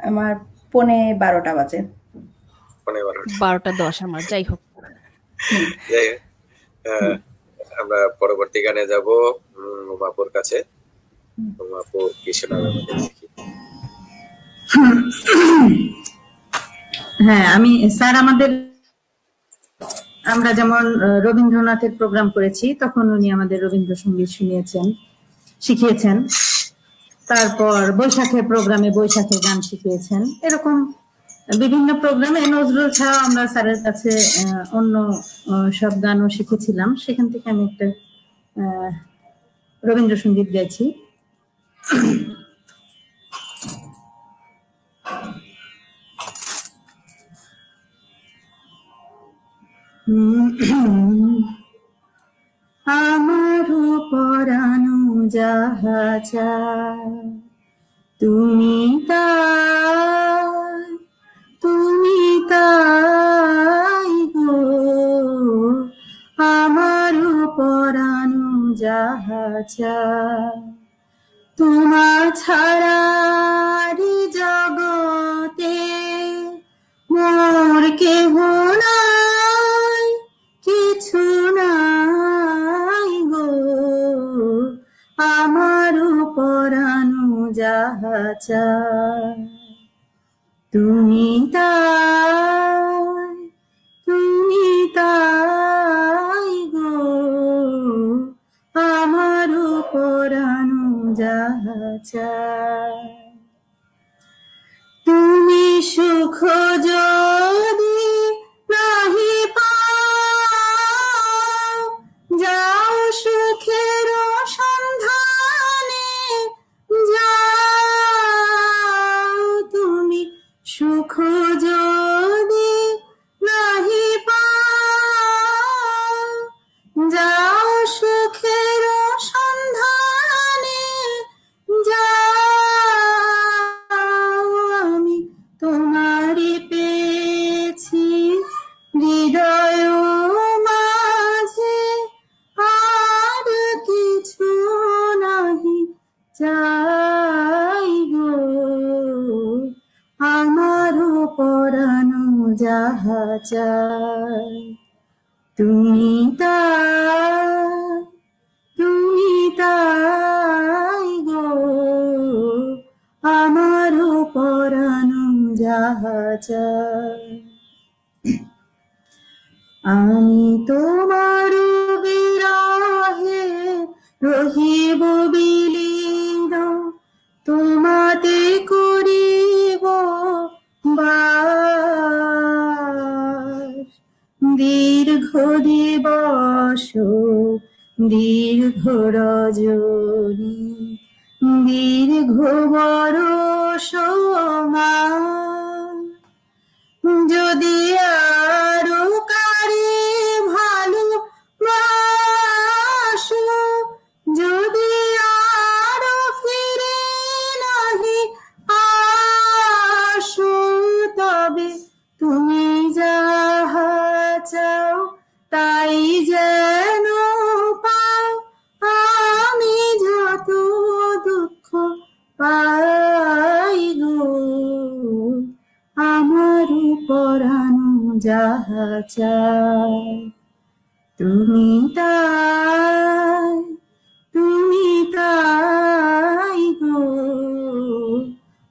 আমার 12:15 বাজে। 12:10 আমার, যাই হোক। আমরা পরবর্তী গানে যাব উমাপুর কাছে। উমাপু কি শোনাবে? হ্যাঁ, স্যার আমরা যেমন রবীন্দ্রনাথের প্রোগ্রাম করেছি তখন উনি আমাদের রবীন্দ্রসঙ্গীত শিখিয়েছেন। তারপর বৈশাখের প্রোগ্রামে বৈশাখের গান শিখিয়েছেন। এরকম বিভিন্ন প্রোগ্রামে নজরুল ছাড়া আমরা স্যারের কাছে অন্য সব গানও শিখেছিলাম। সেখান থেকে আমি একটা রবীন্দ্রসঙ্গীত গাইছি। আমারও পরানো যাহা চায় তুমি তাই গো, আমারও পরানো যাহা চায় তোমার ছাড়ারি জগতে মোর কেহ নাই, কিছু নাই গো, আমারও পরানো যাহা চায় তুমি তাই গো, আমারও পরানো যাহা চায় তুমি সুখ যদি নাহি পাও, যাও সুখে চাই। তুমি তাই গো আমারও পরানো যাহা চাই। আমি তোমার বিরহে রহিব বিলীন, তোমাতে করিব বাস। দীর্ঘ দিবস দীর্ঘ রজনী দীর্ঘ বরষ মাস, যদি আরো কারে ভালো বাসো, যদি আরো ফিরে নাহি আসো, তবে তুমি যাহা চাও তাই যেন পাও। আমি যত দুঃখ পাই গো আমার পরানো যাহা চাই। তুমি তাই গো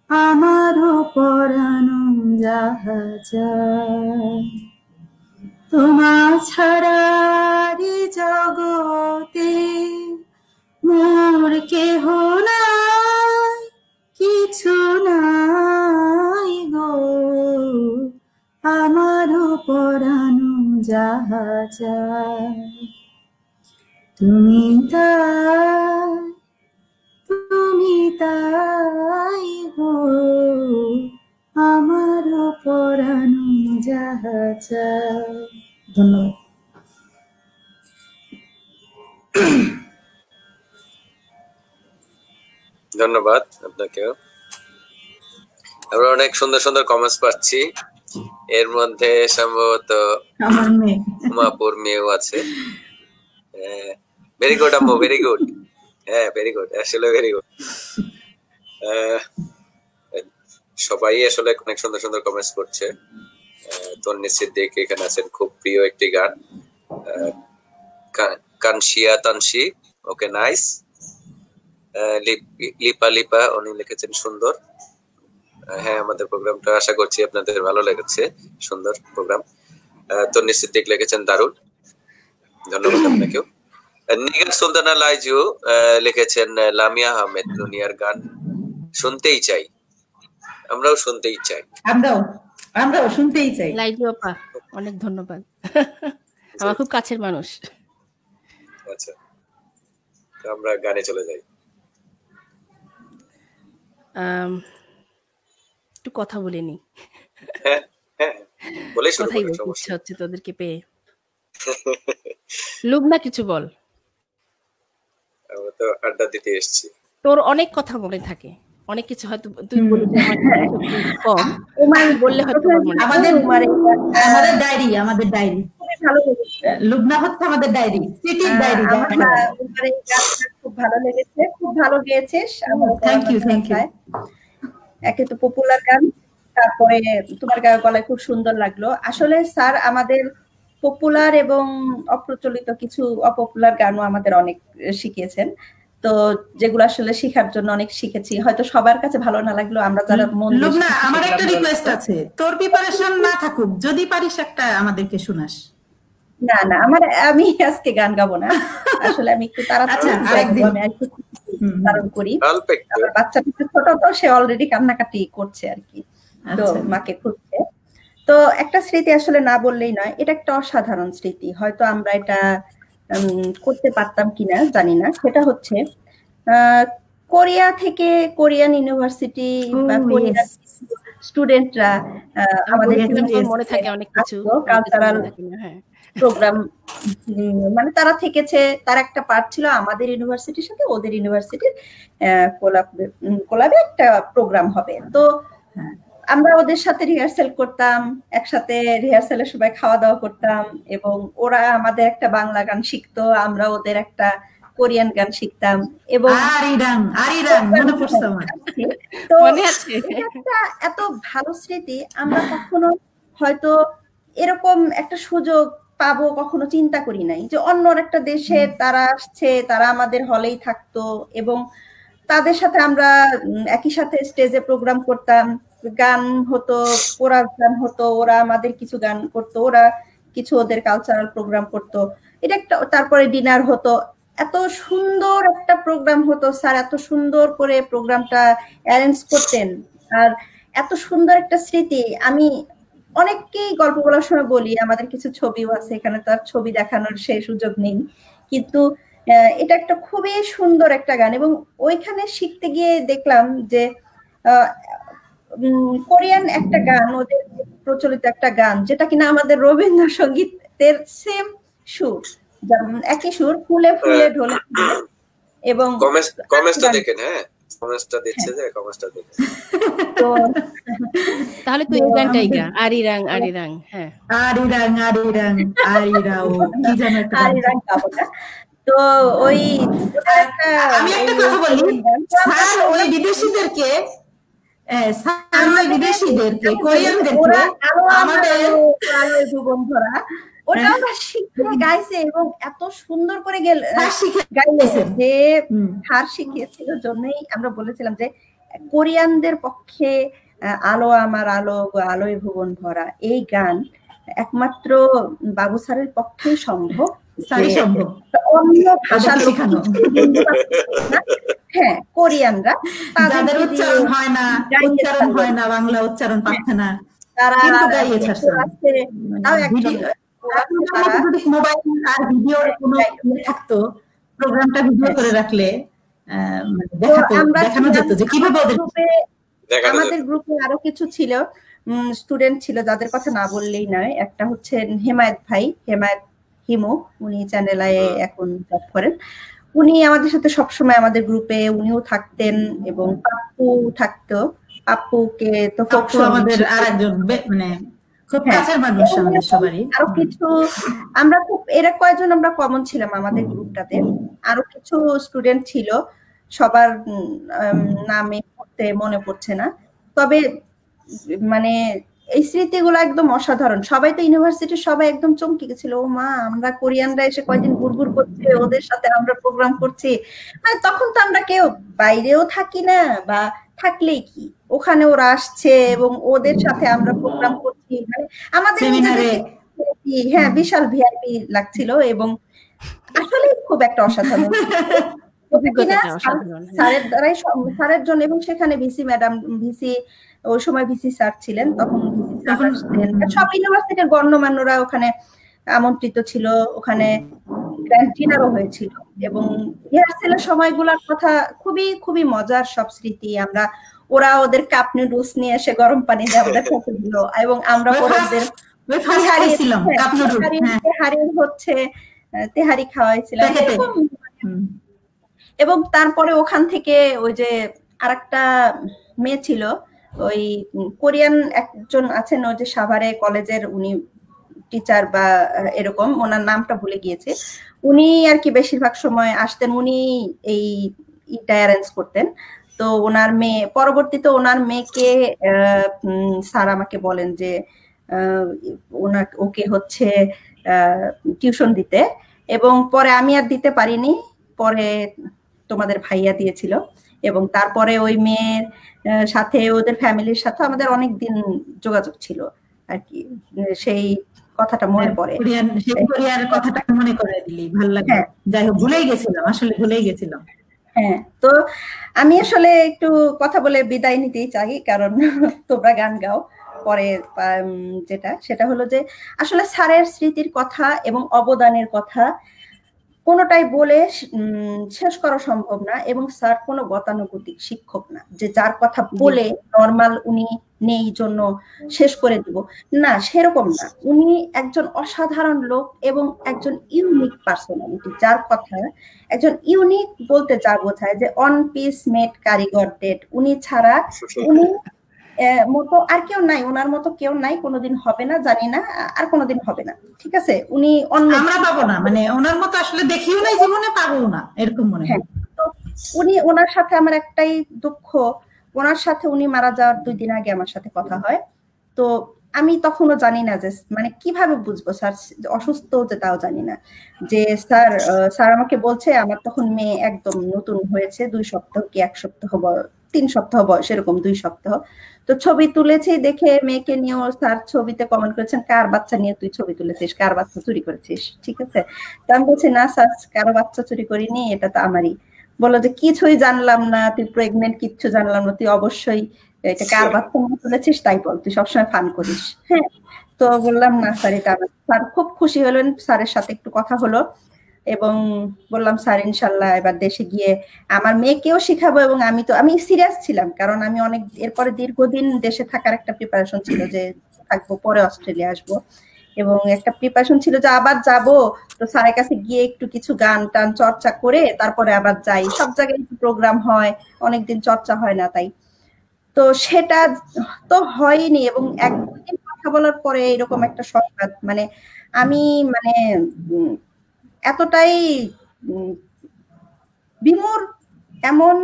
আমার পরানো যাহা চাই। তোমার ছাড়া জগতে মোর কেহ নাই, কিছু নাই গো আমার পরানো যাহা চাই। তুমি তাই গো আমার পরানো যাহা চাই। ধন্যবাদ। ধন্যবাদ আপনাকেও। আমরা অনেক সুন্দর সুন্দর কমেন্টস পাচ্ছি, এর মধ্যে সম্ভবত আমার মেয়ে উমাপুর মেয়েও আছে। ভেরি গুড আম্মু, ভেরি গুড। হ্যাঁ, ভেরি গুড, আসলে ভেরি গুড। সবাই আসলে অনেক সুন্দর সুন্দর কমেন্টস করছে। তন্নি সিদ্দিক এখানে আছেন, খুব প্রিয় একটি গান। কানশিয়া তানসি, ওকে নাইস। লিপা উনি লিখেছেন সুন্দর। হ্যাঁ, আমাদের প্রোগ্রামটা আশা করছি আপনাদের ভালো লেগেছে, সুন্দর প্রোগ্রাম। তন্নি সিদ্দিক লিখেছেন দারুণ, ধন্যবাদ আপনাকেও। নিগার সুলতানা লাইজু লিখেছেন লামিয়া আহমেদ দুনিয়ার গান শুনতেই চাই। আমরাও শুনতেই চাই, আমরাও শুনতেই চাই। লাইজু আপা অনেক ধন্যবাদ, আমার খুব কাছের মানুষ। আচ্ছা, তো আমরা গানে চলে যাই। একটু কথা বলে নি, হ্যাঁ হ্যাঁ, বলেই শুরু কথাই করি, বলতে সমস্যা ইচ্ছা হচ্ছে তোদেরকে পেয়ে। লুবনা কিছু বল। আমরা তো আড্ডা দিতে এসেছি। তোর অনেক কথা মনে থাকে, অনেক কিছু হয়তো তুই বলে যে আমার কম বললে হয়তো আমাদের ডায়েরি ভালো লেগেছে। লুবনা হচ্ছে আমাদের ডায়েরি, স্মৃতির ডায়েরি। খুব ভালো লেগেছে, খুব ভালো গেয়েছিস। Thank you. একে তো পপুলার গান, তারপরে তোমার গলায় খুব সুন্দর লাগলো। আসলে স্যার আমাদের পপুলার এবং অপ্রচলিত কিছু অপপুলার গানও আমাদের অনেক শিখিয়েছেন। তো যেগুলো আসলে শেখার জন্য অনেক শিখেছি, হয়তো সবার কাছে ভালো না লাগলো, আমরা যারা মন দিয়ে লুবনা, আমার একটা রিকোয়েস্ট আছে, তোর প্রিপারেশন না থাকুক, যদি পারিস একটা আমাদেরকে শোনাস। না আমি আজকে গান গাবো না, আসলে আমি একটু তাড়াতাড়ি ধারণ করি। আমার বাচ্চাটা ছোট, তো সে অলরেডি কান্নাকাটি করছে আর কি, তো মাকে খুঁজছে। তো একটা স্মৃতি আসলে না বললেই নয়, এটা একটা অসাধারণ স্মৃতি, হয়তো আমরা এটা করতে পারতাম কিনা জানি না। সেটা হচ্ছে কোরিয়া থেকে, কোরিয়ান ইউনিভার্সিটি বা কোরিয়ান স্টুডেন্টরা আমাদের মনে থাকে অনেক কিছু কালচারাল প্রোগ্রাম, মানে তারা থেকেছে, তার একটা পার্ট ছিল আমাদের ইউনিভার্সিটির সাথে ওদের ইউনিভার্সিটির কোলাবে একটা প্রোগ্রাম হবে। তো আমরা ওদের সাথে রিহার্সেল করতাম, একসাথে রিহার্সেলের সময় খাওয়া দাওয়া করতাম, এবং ওরা আমাদের একটা বাংলা গান শিখতো, আমরা ওদের একটা কোরিয়ান গান শিখতাম। এবং তো এত ভালো স্মৃতি আমরা কখনো হয়তো এরকম একটা সুযোগ পাবো কখনো চিন্তা করি নাই, যে অন্য একটা দেশে তারা আসছে, তারা আমাদের হলেই থাকতো এবং তাদের সাথে আমরা একই সাথে স্টেজে প্রোগ্রাম করতাম, গান হতো, ওরা গান হতো, ওরা আমাদের কিছু গান করতো, ওরা কিছু ওদের কালচারাল প্রোগ্রাম করতো, এটা একটা, তারপরে ডিনার হতো, এত সুন্দর একটা প্রোগ্রাম হতো, স্যার এত সুন্দর করে প্রোগ্রামটা অ্যারেঞ্জ করতেন, আর এত সুন্দর একটা স্মৃতি। আমি অনেককেই গল্প বলার সময় বলি, আমাদের কিছু ছবিও আছে, এখানে তো আর ছবি দেখানোর সেই সুযোগ নেই, কিন্তু এটা একটা খুবই সুন্দর একটা গান। এবং ওইখানে শিখতে গিয়ে দেখলাম যে কোরিয়ান একটা গান, ওদের প্রচলিত একটা গান, যেটা কিনা আমাদের রবীন্দ্রসঙ্গীতের সেম সুর, একই সুর, ফুলে ফুলে ঢোলে, এবং কমেন্টটা দেখেন, হ্যাঁ কমেন্টটা দিচ্ছে যে কমেন্টটা দেখেন। তো তাহলে তো এই গানটাই গা, আরিরাং আরিরাং, হ্যাঁ আরিরাং আরিরাং আরিরাও কি জানো একটা আরিরাং গাবটা। তো ওই আমি একটা কথা বলি, স্যার ওই বিদেশিদেরকে কোরিয়ানদেরকে আমাদের ভুবন ধরা ওটা আমরা শিখে গাইছে, এবং এত সুন্দর করে গাইছে যে হার শিখিয়েছিল, জন্যই আমরা বলেছিলাম যে কোরিয়ানদের পক্ষে আলো আমার আলো আলোয় ভুবন ভরা এই গান একমাত্র বাবু স্যারের পক্ষেই সম্ভব। অন্য ভাষা হ্যাঁ কোরিয়ানরা যাদের উচ্চারণ হয় না, বাংলা উচ্চারণ পাচ্ছে না, তারা গাইয়েছে। মোবাইল আর ভিডিওর কোনো থাকতো, প্রোগ্রামটা ভিডিও করে রাখলে দেখানো যেত যে কিভাবে আমাদের গ্রুপে আরো কিছু ছিল, স্টুডেন্ট ছিল যাদের কথা না বললেই নয়। একটা হচ্ছে হেমায়েত ভাই, হেমায়েত হিমু, উনি চ্যানেল আই এখন জব করেন, উনি আমাদের সাথে সবসময় আমাদের গ্রুপে উনিও থাকতেন, এবং পাপ্পু থাকতো, পাপ্পুকে তো আমাদের আরেকজন মানে খুব কাছের মানুষ আমাদের সবারই। আরো কিছু আমরা খুব এরা কয়েকজন আমরা কমন ছিলাম আমাদের গ্রুপটাতে, আরো কিছু স্টুডেন্ট ছিল, সবার নামে মনে পড়ছে না, তবে মানে এই স্মৃতিগুলো একদম অসাধারণ। সবাই তো ইউনিভার্সিটির সবাই একদম চমকে গেছিল, ও মা আমরা কোরিয়ানরা এসে কয়দিন ঘুরঘুর করছে, ওদের সাথে আমরা প্রোগ্রাম করছি। মানে তখন তো আমরা কেউ বাইরেও থাকি না, বা থাকলেই কি ওখানে ওরা আসছে এবং ওদের সাথে আমরা প্রোগ্রাম করছি, মানে আমাদের হ্যাঁ বিশাল ভিআইপি লাগছিল, এবং আসলে খুব একটা অসাধারণ স্যারের দ্বারাই, স্যারের জন্য। এবং সেখানে ভিসি ম্যাডাম, ভিসি ওই সময় ভিসি স্যার ছিলেন, তখন সব ইউনিভার্সিটির গণ্যমান্যরা ওখানে আমন্ত্রিত ছিল, ওখানে গ্র্যান্ড ডিনারও হয়েছিল, এবং রিহার্সেলের সময়গুলোর কথা খুবই খুবই মজার সব স্মৃতি। আমরা ওরা ওদের কাপ নুডলস নিয়ে এসে গরম পানি দিয়ে আমাদের খেতে দিল, এবং আমরা ওদের তেহারির হচ্ছে তেহারি খাওয়াইছিলাম। এবং তারপরে ওখান থেকে ওই যে আরেকটা মেয়ে ছিল, ওই কোরিয়ান একজন আছেন, ওই যে সাভারে কলেজের উনি টিচার বা এরকম, ওনার নামটা ভুলে গিয়েছে, উনি আর কি বেশিরভাগ সময় আসতেন, উনি এই ইটা অ্যারেঞ্জ করতেন। তো ওনার মেয়ে, পরবর্তীতে ওনার মেয়েকে স্যার আমাকে বলেন যে ওকে হচ্ছে টিউশন দিতে, এবং পরে আমি আর দিতে পারিনি, পরে তোমাদের ভাইয়া দিয়েছিল, এবং তারপরে ওই মেয়ের সাথে ওদের ফ্যামিলির সাথে আমাদের অনেক দিন যোগাযোগ ছিল আর কি। সেই কথাটা মনে পড়ে, কোরিয়ার কথাটা মনে করে দিলি ভালো লাগে। যাই হোক, ভুলেই গেছিলাম, আসলে ভুলেই গেছিলাম। হ্যাঁ, তো আমি আসলে একটু কথা বলে বিদায় নিতেই চাই, কারণ তোমরা গান গাও পরে। যেটা সেটা হলো যে আসলে স্যারের স্মৃতির কথা এবং অবদানের কথা কোনোটাই বলে শেষ করা সম্ভব না, এবং স্যার কোনো গতানুগতিক শিক্ষক না যে যার কথা বলে নর্মাল উনি নেই জন্য শেষ করে দিব, না সেরকম না। উনি একজন অসাধারণ লোক এবং একজন ইউনিক পার্সোনালিটি, যার কথা একজন ইউনিক বলতে যা বোঝায় যে অন পিস মেড কারিগর ডেড, উনি ছাড়া উনি মতো আর কেউ নাই, ওনার মতো কেউ নাই, কোনোদিন হবে না, জানি না আর কোনোদিন হবে না, ঠিক আছে। উনি অন্য, আমরা পাবো না, মানে ওনার মতো আসলে দেখিও নাই জীবনে, পাবো না এরকম মনে হয়। তো উনি, ওনার সাথে আমার একটাই দুঃখ, ওনার সাথে উনি মারা যাওয়ার 2 দিন আগে আমার সাথে কথা হয়, তো আমি তখনও জানি না যে মানে কিভাবে বুঝবো স্যার অসুস্থ, যে তাও জানি না যে স্যার আমাকে বলছে, আমার তখন মেয়ে একদম নতুন হয়েছে, 2 সপ্তাহ কি 1 সপ্তাহ 3 সপ্তাহ বয়স, এরকম 2 সপ্তাহ। তো ছবি তুলেছি, দেখে মেয়েকে নিয়েও স্যার ছবিতে কমেন্ট করেছেন, কার বাচ্চা নিয়ে তুই ছবি তুলেছিস, কার বাচ্চা চুরি করেছিস, ঠিক আছে? তো আমি বলছি না স্যার, কারো বাচ্চা চুরি করিনি, এটা তো আমারই। বললো যে কিছুই জানলাম না, তুই প্রেগনেন্ট, কিচ্ছু জানলাম না, তুই অবশ্যই এটা কার বাচ্চা নিয়ে তুলেছিস তাই বল, তুই সবসময় ফান করিস। হ্যাঁ, তো বললাম না স্যার এটা আমার। স্যার খুব খুশি হলেন, স্যারের সাথে একটু কথা হলো এবং বললাম স্যার ইনশাল্লাহ এবার দেশে গিয়ে আমার মেয়েকেও শিখাবো, এবং আমি সিরিয়াস ছিলাম, কারণ আমি অনেক এরপরে দীর্ঘদিন দেশে থাকার একটা প্রিপারেশন ছিল, যে থাকবো, পরে অস্ট্রেলিয়া আসবো, এবং একটা প্রিপারেশন ছিল যে আবার যাব, তো স্যারের কাছে গিয়ে একটু কিছু গান টান চর্চা করে তারপরে আবার যাই। সব জায়গায় প্রোগ্রাম হয়, অনেকদিন চর্চা হয় না, তাই তো সেটা তো হয়নি। এবং 1-2 দিন কথা বলার পরে এরকম একটা সংবাদ, মানে আমি মানে এতটাই বিমূঢ়, এমন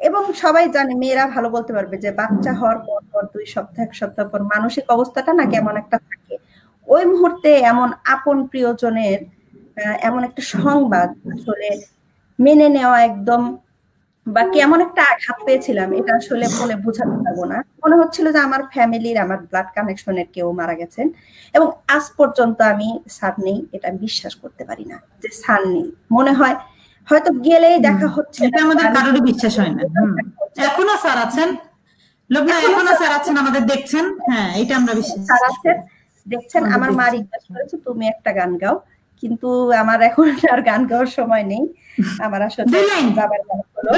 এবং সবাই জানে, মেয়েরা ভালো বলতে পারবে যে বাচ্চা হওয়ার পর 2 সপ্তাহ 1 সপ্তাহ পর মানসিক অবস্থাটা না কেমন একটা থাকে। ওই মুহূর্তে এমন আপন প্রিয়জনের এমন একটা সংবাদ আসলে মেনে নেওয়া একদম, বা কেমন একটা আঘাত পেয়েছিলাম, এটা আসলে বলে বোঝাতে পারবো না। মনে হচ্ছিল যে আমার ফ্যামিলির, আমার ব্লাড কানেকশনের কেউ মারা গেছেন, এবং আজ পর্যন্ত আমি স্যার নেই এটা বিশ্বাস করতে পারি না যে স্যার নেই। মনে হয় হয়তো গেলেই দেখা হচ্ছে, এটা আমাদের কারোরই বিশ্বাস হয় না। এখনো স্যার আছেন, লোকনা এখনো স্যার আছেন, আমাদের দেখছেন। হ্যাঁ, এটা আমরা বিশ্বাস, স্যার আছেন, দেখছেন। আমার মা রিকোয়েস্ট করেছে তুমি একটা গান গাও, কিন্তু আমার এখন আর গান গাওয়ার সময় নেই। আমার আসলে বাবার গান হলো,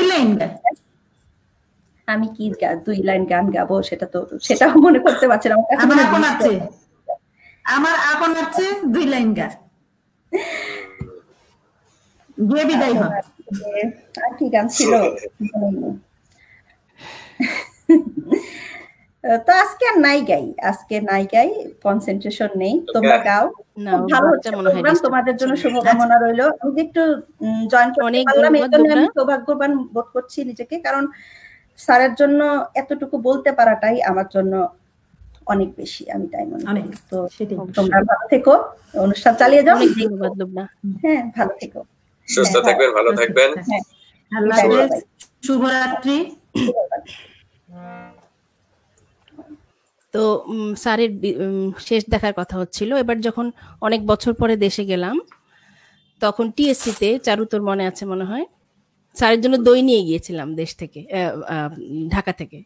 আমি কি 2 লাইন গান গাবো সেটাও মনে করতে পারছি না। আমার আপন আছে 2 লাইন গান গিয়ে বিদায় হয়। আর কি গান ছিল? তো আজকে নাই গাই, কনসেন্ট্রেশন নেই। তোমরা গাও, ভালো হচ্ছে প্রোগ্রাম, তোমাদের জন্য শুভকামনা রইলো। আমি একটু জয়েন করতে পারলাম, এই জন্য আমি সৌভাগ্যবান বোধ করছি নিজেকে, কারণ স্যারের জন্য এতটুকু বলতে পারাটাই আমার জন্য অনেক বেশি, আমি তাই মনে করি। তো তোমরা ভালো থেকো, অনুষ্ঠান চালিয়ে যাও। ধন্যবাদ লুবনা। হ্যাঁ, ভালো থেকো, সুস্থ থাকবেন, ভালো থাকবেন। আল্লাহ হাফেজ, শুভরাত্রি। তো স্যারের শেষ দেখার কথা হচ্ছিল। এবার যখন অনেক বছর পরে দেশে গেলাম, তখন টিএসসিতে, চারু তোর মনে আছে মনে হয়, স্যারের জন্য দই নিয়ে গিয়েছিলাম দেশ থেকে, ঢাকা থেকে।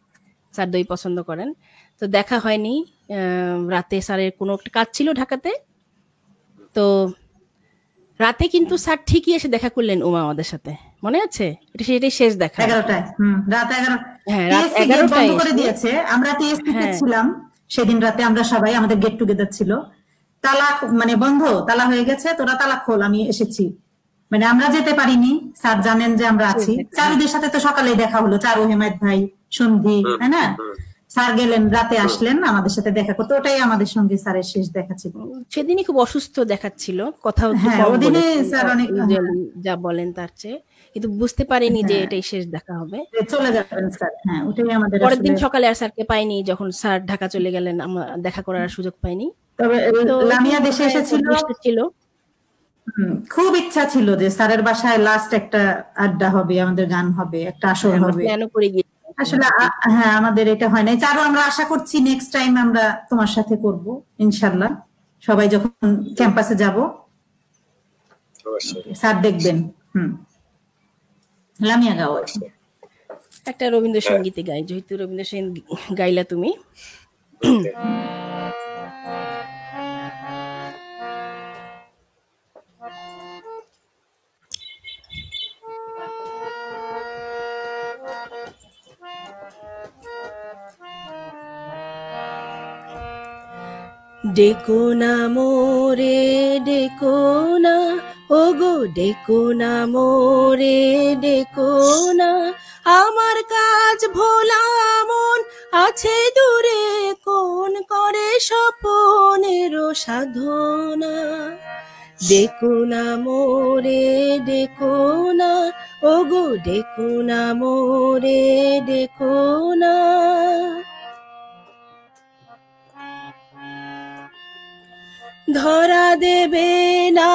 স্যার দই পছন্দ করেন। তো দেখা হয়নি, রাতে স্যারের কোনো একটা কাজ ছিল ঢাকাতে। তো রাতে কিন্তু স্যার ঠিকই এসে দেখা করলেন উমা আমাদের সাথে, মনে আছে? সেটাই শেষ দেখা। 11টায়, রাত 11। হ্যাঁ, রাত 11টায় করে দিয়েছে। আমরা টিএসসিতে ছিলাম সেদিন রাতে, আমরা সবাই, আমাদের গেট টুগেদার ছিল। তালা মানে বন্ধ, তালা হয়ে গেছে, তোরা তালা খোল, আমি এসেছি। মানে আমরা যেতে পারিনি, স্যার জানেন যে আমরা আছি। চারুদের সাথে তো সকালে দেখা হলো, চারু, হেমায়েত ভাই, সন্ধি, তাই না? স্যার গেলেন, রাতে আসলেন আমাদের সাথে দেখা করতে। ওটাই আমাদের সঙ্গে স্যারের শেষ দেখা ছিল। সেদিনই খুব অসুস্থ দেখাচ্ছিল, কথা যা বলেন তার চেয়ে, কিন্তু বুঝতে পারিনি যে এটাই শেষ দেখা হবে, চলে যাবেন স্যার। হ্যাঁ, ওটাই আমাদের। পরের দিন সকালে আর স্যারকে পাইনি, যখন স্যার ঢাকা চলে গেলেন আমরা দেখা করার সুযোগ পাইনি। তবে লামিয়া দেশে এসেছিল, খুব ইচ্ছা ছিল যে স্যারের বাসায় লাস্ট একটা আড্ডা হবে, আমাদের গান হবে, একটা আসর হবে, প্ল্যানও করে গিয়ে। আসলে হ্যাঁ, আমাদের এটা হয় নাই। চারু, আমরা আশা করছি নেক্সট টাইম আমরা তোমার সাথে করব ইনশাআল্লাহ, সবাই যখন ক্যাম্পাসে যাব। স্যার দেখবেন। লামিয়া গাও একটা রবীন্দ্রসঙ্গীতে গাই, যেহেতু রবীন্দ্রসঙ্গীত গাইলা তুমি। ডেকো না মোরে, ডেকো না, ওগো ডেকো না মোরে, ডেকো না, আমার কাজ ভোলা মন আছে দূরে, কোন করে স্বপনের সাধনা। ডেকো না মোরে, ডেকো না, ওগো ডেকো না মোরে, ডেকো না। ধরা দেবে না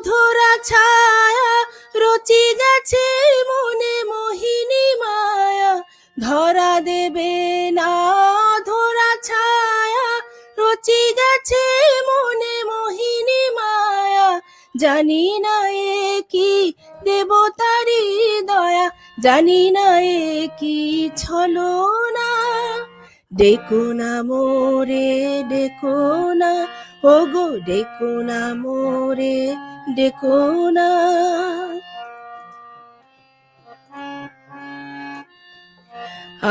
ধরা ছায়া, রচি গেছে মনে মোহিনী মায়া। ধরা দেবে না ধরা ছায়া, রচি গেছে মনে মোহিনী মায়া। জানি না এ কি দেবতারি দয়া, জানি না এ কি ছলনা। ডেকো না মোরে ডেকো না, ওগো ডেকো না মোরে ডেকো না।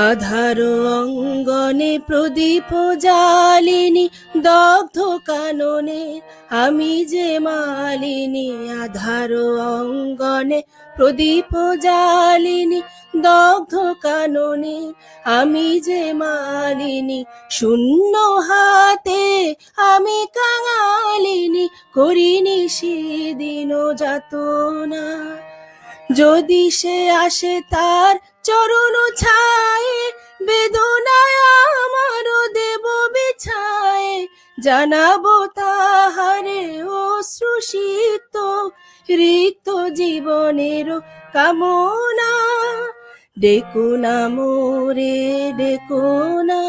আধার অঙ্গনে প্রদীপ জালিনী, দগ্ধ কাননে আমি যে মালিনী। আধার অঙ্গনে প্রদীপ জালিনী, দগ্ধ কাননে আমি যে মালিনী। শূন্য হাতে আমি কাঙালিনী, করিনি সেদিন যাতনা। যদি সে আসে তার চরণ ছায়ে, বেদনায় আমারও দেব বিছায়ে। জানাবো তাহারে অশ্রুসিক্ত রিক্ত জীবনের কামনা। ডেকো না মোরে ডেকো না,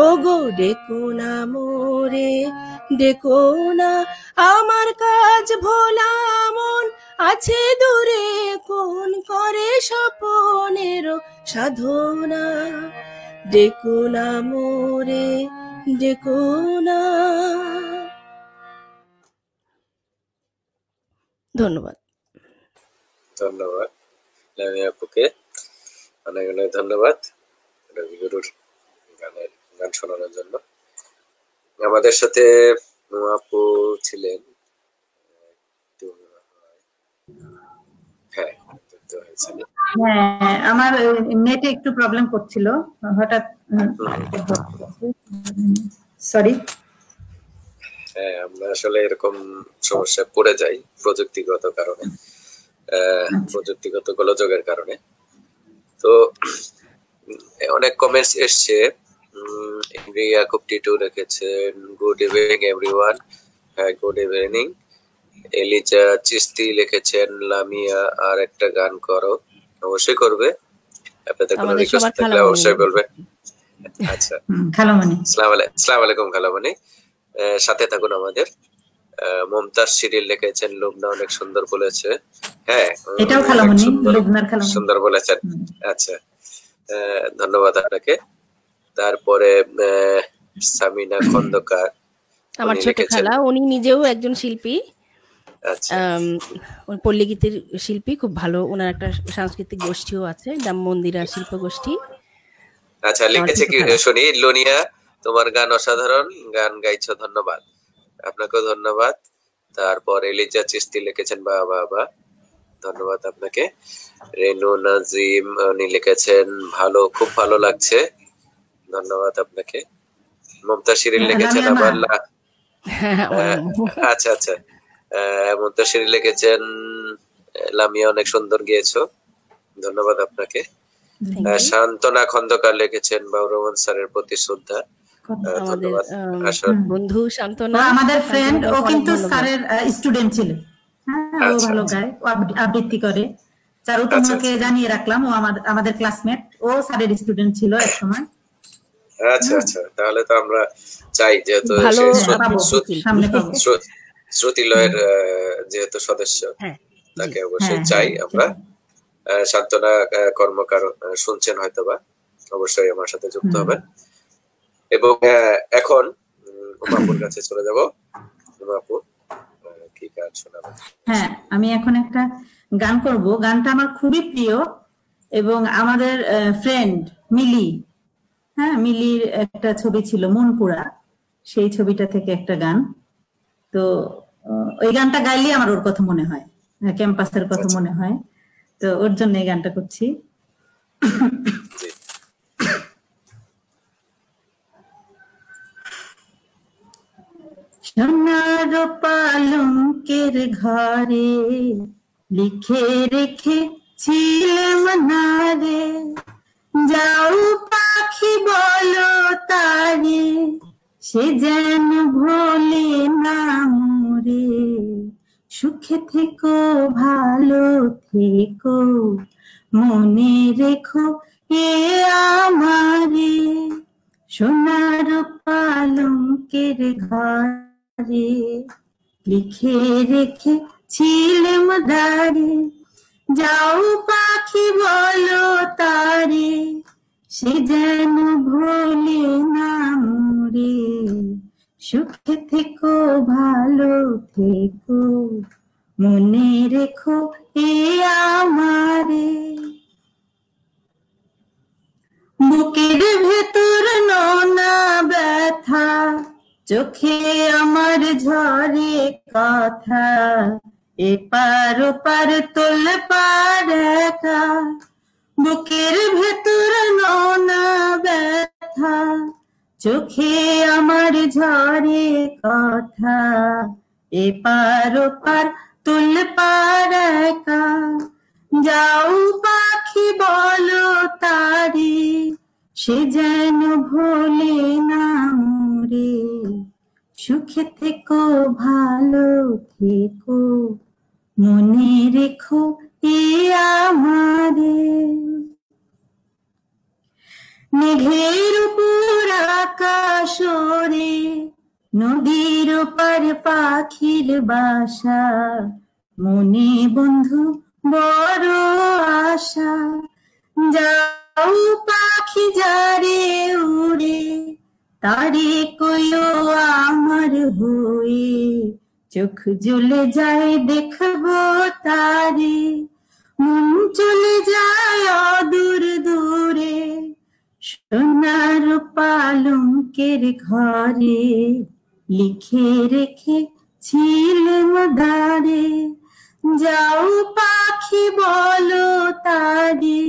ওগো ডেকো না মোরে ডেকো না। আমার কাজ ভোলা মন আছে দূরে, কোন করে স্বপনের সাধনা। ডেকো না মোরে ডেকো না। ধন্যবাদ। ধন্যবাদ লামিয়া আপুকে, অনেক অনেক ধন্যবাদ রবিগুরুর গান শোনানোর জন্য। আমাদের সাথে আপু ছিলেন, হ্যাঁ হ্যাঁ, আমার নেটে একটু প্রবলেম করছিল হঠাৎ, সরি। হ্যাঁ, আমরা আসলে এরকম সমস্যায় পড়ে যাই প্রযুক্তিগত কারণে, প্রযুক্তিগত গোলযোগের কারণে। তো অনেক কমেন্টস এসছে। ইয়াকুব টিটু রেখেছেন গুড ইভিনিং এভরিওয়ান। হ্যাঁ, গুড ইভিনিং। এলিজা চিস্তি লিখেছেন লামিয়া আর একটা গান করো। অবশ্যই করবে, আপনাদের কোনো রিকোয়েস্ট থাকলে অবশ্যই বলবেন। আচ্ছা, খালামণি, আসসালামু আলাইকুম খালামণি, সাথে থাকুন আমাদের। মমতাজ শিরিল লিখেছেন লুবনা অনেক সুন্দর বলেছে। হ্যাঁ, এটাও খালামণি, লুবনার খালামণি সুন্দর বলেছেন। আচ্ছা, ধন্যবাদ আপনাকে। তারপরে সামিনা খন্দকার, আমার ছোট খালা, উনি নিজেও একজন শিল্পী, পল্লীগীতির শিল্পী, খুব ভালো। ওনার একটা সাংস্কৃতিক গোষ্ঠীও আছে, দাম মন্দিরা শিল্প গোষ্ঠী। আচ্ছা, লিখেছে কি শুনি, লোনিয়া তোমার গান অসাধারণ, গান গাইছো, ধন্যবাদ। আপনাকেও ধন্যবাদ। তারপর এলিজা চিস্তি লিখেছেন বাহ বাহ বাহ, ধন্যবাদ আপনাকে। রেনু নাজিম উনি লিখেছেন ভালো, খুব ভালো লাগছে, ধন্যবাদ আপনাকে। মমতা শিরিন লিখেছেন আবার আচ্ছা আচ্ছা, মমতা শিরিন লিখেছেন লামিয়া অনেক সুন্দর গেয়েছো, ধন্যবাদ আপনাকে। শান্তনা খন্দকার লিখেছেন বাউর রহমান স্যারের প্রতি শ্রদ্ধা, ধন্যবাদ। বন্ধু শান্তনা আমাদের ফ্রেন্ড, ও কিন্তু স্যারের স্টুডেন্ট ছিল। হ্যাঁ, ও ভালো গায়, ও আবৃত্তি করে। চারু তোমাকে জানিয়ে রাখলাম, ও আমাদের ক্লাসমেট, ও স্যারের স্টুডেন্ট ছিল এক সময়। আচ্ছা আচ্ছা, তাহলে তো আমরা চাই, যেহেতু শ্রুতিলয়ের যেহেতু সদস্য, তাকে অবশ্যই চাই আমরা। শান্তনা কর্মকার শুনছেন হয়তোবা, অবশ্যই আমার সাথে যুক্ত হবেন। এবং এখন উমাপুর কাছে চলে যাব। উমাপু কি গান শোনাবেন? হ্যাঁ, আমি এখন একটা গান করব। গানটা আমার খুবই প্রিয় এবং আমাদের ফ্রেন্ড মিলি, হ্যাঁ, মিলির একটা ছবি ছিল মনপুরা, সেই ছবিটা থেকে একটা গান। তো ওই গানটা গাইলে আমার ওর কথা মনে হয়, ক্যাম্পাসের কথা মনে হয়, তো ওর জন্য এই গানটা করছি। সোনার পালঙ্কের ঘরে লিখে রেখেছিলাম নারে, যাও পাখি বলো তারে সে যেন ভোলে না মোরে, সুখে থেকো ভালো থেকো, মনে রেখো এ আমারে, সোনার পালঙ্কের ঘরে লিখে রেখে ছিলাম দাঁড়ে, যাও পাখি বলো তারে, সে যেন ভোলে না মোরে, সুখে থেকো ভালো থেকো, মনে রেখো এ আমারে। বুকের ভেতর নোনা ব্যথা, চোখে আমার ঝরে কথা, এপার ওপার তোল পার একা, বুকের ভেতর নোনা ব্যথা, চোখে আমার ঝরে কথা, এপার ওপার তোল পার একা, যাও পাখি বলো তারে, সে যেন ভোলে না মোরে, সুখে থেকো ভালো থেকো, মনে রেখো এ আমারে। মেঘের উপর আকাশ ওরে, নদীর ওপার পাখির বাসা, মনে বন্ধু বড় আশা, যাও পাখি যারে উড়ে, তারে কইও আমার হয়ে, চোখ জ্বলে যায় দেখবো তারে, মন চলে যায় অদূর দূরে, সোনার পালঙ্কের ঘরে লিখে রেখে ছিলাম দাঁড়ে, যাও পাখি বলো তারে,